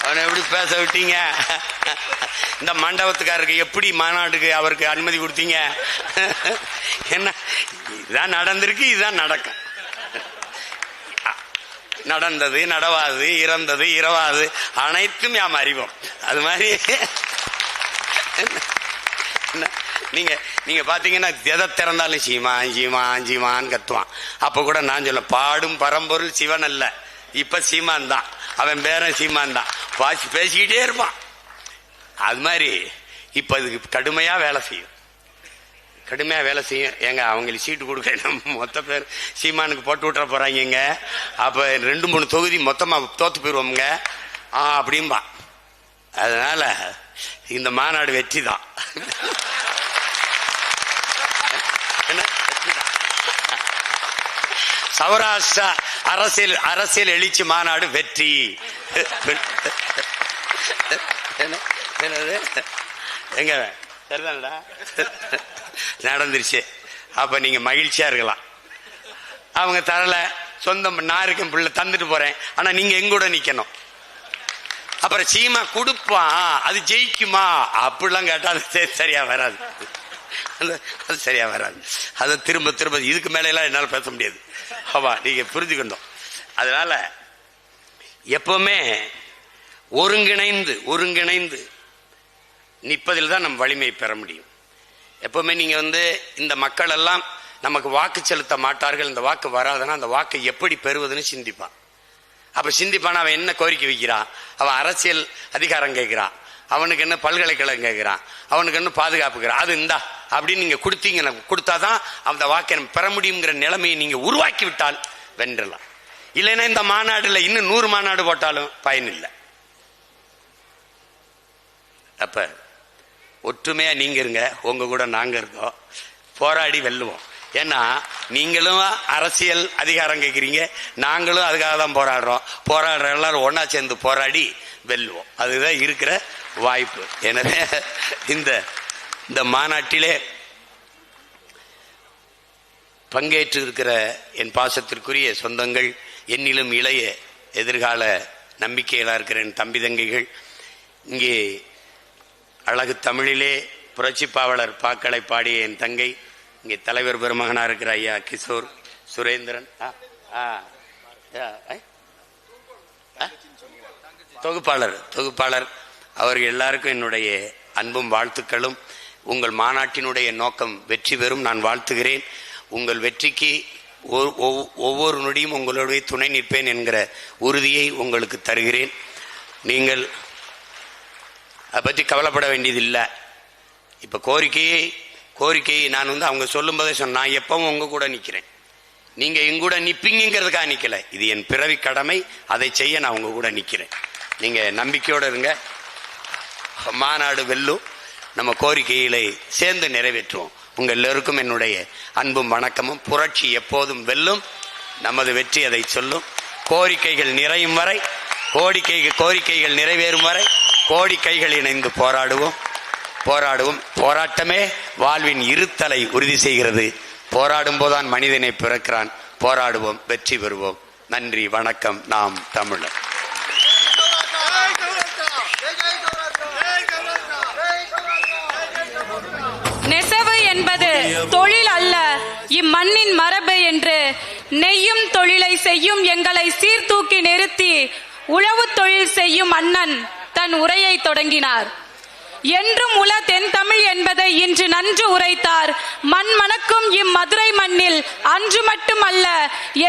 அவனை எப்படி பேச விட்டீங்க, இந்த மண்டபத்துக்காரருக்கு எப்படி மாநாட்டுக்கு அவருக்கு அனுமதி கொடுத்தீங்க, என்ன இதுதான் நடந்திருக்கு, இதுதான் நடக்கும். நடந்தது நடவாது, இறந்தது இரவாது அனைத்தும் யாம் அறிவோம். அது மாதிரி நீங்க பாத்தீங்கன்னா எதை திறந்தாலும் சீமான் சீமான் சீமான் கத்துவான். அப்ப கூட நான் சொல்ல பாடும் பரம்பொருள் சிவன் அல்ல, இப்ப சீமான் தான், அவன் பேரன் சீமான் தான், பேசிக்கிட்டே இருப்பான். அது மாதிரி இப்ப இதுக்கு கடுமையா வேலை செய்யும், கடுமையா வேலை செய்யும். ஏங்க அவங்களுக்கு சீட்டு கொடுக்க மொத்த பேர் சீமானுக்கு போட்டு விட்டுற போறாங்க, அப்ப 2-3 தொகுதி மொத்தமா தோத்து போயிருவோம்ங்க அப்படின்பா. அதனால இந்த மாநாடு வெற்றி தான். சௌராஷ்டிரா அரசியல் எழுச்சி மாநாடு வெற்றி. எங்க சரிதானடா நடந்துருச்சு. அப்ப நீங்க மகிழ்ச்சியா இருக்கலாம். அவங்க தரல, சொந்தம் நான் இருக்கேன் பிள்ளை தந்துட்டு போறேன், ஆனா நீங்க எங்கூட நிக்கணும். அப்புறம் சீமா கொடுப்பான், அது ஜெயிக்குமா அப்படிலாம் கேட்டா அது சரியா வராது, அது சரியா வராது. அதை திரும்ப திரும்ப இதுக்கு மேல எல்லாம் என்னால பேச முடியாது. ஆமா, நீங்க புரிஞ்சுக்கணும். அதனால எப்பவுமே ஒருங்கிணைந்து நிற்பதில் தான் நம்ம வலிமை பெற முடியும். எப்பவுமே நீங்க இந்த மக்கள் எல்லாம் நமக்கு வாக்கு செலுத்த மாட்டார்கள், இந்த வாக்கு வராதுன்னா அந்த வாக்கை எப்படி பெறுவதுன்னு சிந்திப்பான். அப்ப சிந்திப்பான அவன் என்ன கோரிக்கை வைக்கிறான், அவன் அரசியல் அதிகாரம் கேட்கிறான், அவனுக்கு என்ன பல்கலைக்கழகம் கேட்கிறான், அவனுக்கு என்ன பாதுகாப்புக்கிறான், அது இந்தா அப்படின்னு நீங்க கொடுத்தீங்க, கொடுத்தாதான் அந்த வாக்கை நம்ம பெற முடியுங்கிற நிலைமையை நீங்க உருவாக்கி விட்டால் வென்றலாம். இல்லைன்னா இந்த மாநாடுல இன்னும் 100 மாநாடு போட்டாலும் பயனில்லை. அப்ப ஒற்றுமையா நீங்க இருங்க, உங்க கூட நாங்க இருக்கோம், போராடி வெல்லுவோம். ஏன்னா நீங்களும் அரசியல் அதிகாரம் கேட்கிறீங்க, நாங்களும் அதுக்காக தான் போராடுற எல்லாரும் ஒன்னா சேர்ந்து போராடி வெல்லுவோம். அதுதான் இருக்கிற வாய்ப்பு. எனவே இந்த மாநாட்டிலே பங்கேற்று இருக்கிற என் பாசத்திற்குரிய சொந்தங்கள், என்னிலும் இளைய எதிர்கால நம்பிக்கைகளா இருக்கிற என் தம்பி தங்கைகள், இங்கே அழகு தமிழிலே புரட்சி பாவலர் பாக்களை பாடிய என் தங்கை, இங்கே தலைவர் பெருமகனா இருக்கிற ஐயா கிஷோர் சுரேந்திரன், தொகுப்பாளர் அவர்கள் எல்லாருக்கும் என்னுடைய அன்பும் வாழ்த்துக்களும். உங்கள் மாநாட்டினுடைய நோக்கம் வெற்றி பெறும் நான் வாழ்த்துகிறேன். உங்கள் வெற்றிக்கு ஒவ்வொரு நொடியும் உங்களுடைய துணை நிற்பேன் என்கிற உறுதியை உங்களுக்கு தருகிறேன். நீங்கள் அதை பற்றி கவலைப்பட வேண்டியதில்லை. இப்ப கோரிக்கையை நான் அவங்க சொல்லும் போதே சொன்ன, நான் எப்பவும் உங்க கூட நிக்கிறேன், நீங்க எங்கூட நிப்பீங்கிறதுக்காக நிக்கல, இது என் பிறவி கடமை, அதை செய்ய நான் உங்க கூட நிக்கிறேன். நீங்க நம்பிக்கையோட இருங்க, மாநாடு வெல்லும், நம்ம கோரிக்கைகளை சேர்ந்து நிறைவேற்றுவோம். உங்க எல்லோருக்கும் என்னுடைய அன்பும் வணக்கமும். புரட்சி எப்போதும் வெல்லும், நமது வெற்றி அதை சொல்லும். கோரிக்கைகள் நிறையும் வரை, கோரிக்கைகள் நிறைவேறும் வரை கோடிக்கைகள் இணைந்து போராடுவோம். போராட்டமே வாழ்வின் இருத்தலை உறுதி செய்கிறது. போராடும் போதுதான் மனிதனை பிறக்கிறான். போராடுவோம், வெற்றி பெறுவோம். நன்றி, வணக்கம். நாம் தமிழர். நெசவு என்பது தொழில் அல்ல, இம்மண்ணின் மரபு என்று நெய்யும் தொழிலை செய்யும் எங்களை சீர்தூக்கி நிறுத்தி உழவு தொழில் செய்யும் அண்ணன் தன் உரையை தொடங்கினார். என்றும் உல தென் தமிழ் என்பதை இன்று நன்று உரைத்தார். மண் மணக்கும் இம்மதுரை மண்ணில் அன்று மட்டுமல்ல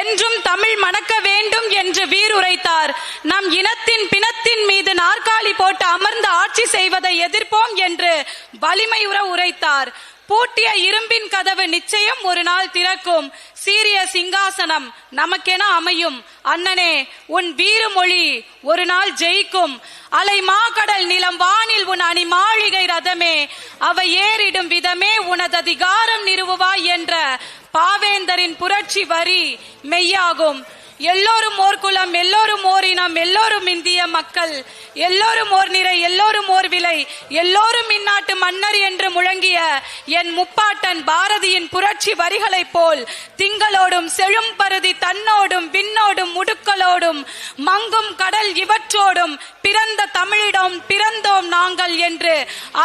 என்றும் தமிழ் மணக்க வேண்டும் என்று வீர் உரைத்தார். நம் இனத்தின் பிணத்தின் மீது நாற்காலி போட்டு அமர்ந்து ஆட்சி செய்வதை எதிர்ப்போம் என்று வலிமை உரைத்தார். பூட்டிய இரும்பின் கதவு நிச்சயம் ஒரு நாள் திறக்கும். சீரிய சிங்காசனம் நமக்கென அமையும். அண்ணனே, உன் வீரமொழி ஒரு நாள் ஜெயிக்கும். அலை மாகடல் நிலம் வானில் உன் அணி மாளிகை ரதமே, அவை ஏறிடும் விதமே உனது அதிகாரம் நிறுவுவாய் என்ற பாவேந்தரின் புரட்சி வரி மெய்யாகும். எல்லோரும் ஓர் குலம், எல்லோரும் ஓர் இனம், எல்லோரும் இந்திய மக்கள், எல்லோரும் ஓர் நிறை, எல்லோரும் ஓர் விலை, எல்லோரும் இந்நாட்டு மன்னர் என்று முழங்கிய என் முப்பாட்டன் பாரதியின் புரட்சி வரிகளைப் போல் திங்களோடும் செழும் பருதி தன்னோடும் விண்ணோடும் முடுக்களோடும் மங்கும் கடல் இவற்றோடும் பிறந்த தமிழிடம் பிறந்தோம் நாங்கள் என்று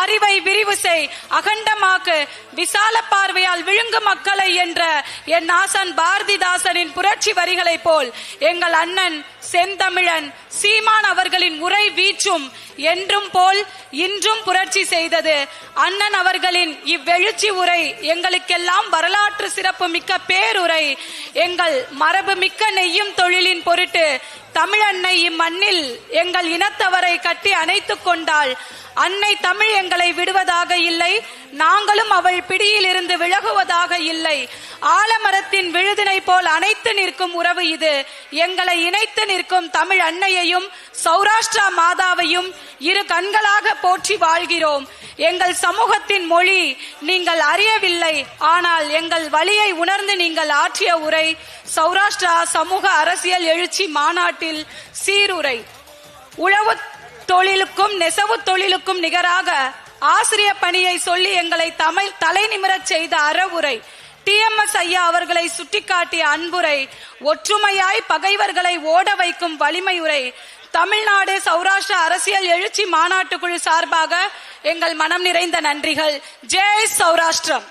அறிவை விரிவு செய் அகண்டமாக்கு விசால பார்வையால் விழுங்கு மக்களை என்ற என் ஆசான் பாரதிதாசனின் புரட்சி வரிகளைப் போல் எங்கள் அண்ணன் செந்தமிழன் சீமான் அவர்களின் உரை வீச்சும் என்றும் போல் இன்றும் புரட்சி செய்தது. அண்ணன் அவர்களின் இவ்வெழுச்சி உரை எங்களுக்கெல்லாம் வரலாற்று சிறப்பு மிக்க பேருரை. எங்கள் மரபு மிக்க நெய்யும் தொழிலின் பொருட்டு தமிழன்னை இம்மண்ணில் எங்கள் இனத்தவரை கட்டி அணைத்துக் கொண்டாள். அன்னை தமிழ் எங்களை விடுவதாக இல்லை, நாங்களும் அவள் பிடியில் இருந்து விலகுவதாக இல்லை. ஆலமரத்தின் விழுதினை போல் அணைத்து நிற்கும் உறவு இது. எங்களை இணைத்து நிற்கும் தமிழ் அன்னையையும் சௌராஷ்டிரா மாதாவையும் இரு கண்களாக போற்றி வாழ்கிறோம். எங்கள் சமூகத்தின் மொழி நீங்கள் அறியவில்லை, ஆனால் எங்கள் வழியை உணர்ந்து நீங்கள் ஆற்றிய உரை சௌராஷ்டிரா சமூக அரசியல் எழுச்சி மாநாட்டில் சீருரை. உழவு தொழிலுக்கும் நெசவு தொழிலுக்கும் நிகராக ஆசிரிய பணியை சொல்லி எங்களை தலை நிமிரச் செய்த அறவுரை. TMS ஐயா அவர்களை சுட்டிக்காட்டிய அன்புரை. ஒற்றுமையாய் பகைவர்களை ஓட வைக்கும் வலிமை உரை. தமிழ்நாடு சௌராஷ்டிரா அரசியல் எழுச்சி மாநாட்டு குழு சார்பாக எங்கள் மனம் நிறைந்த நன்றிகள். ஜெய் சௌராஷ்டிரம்.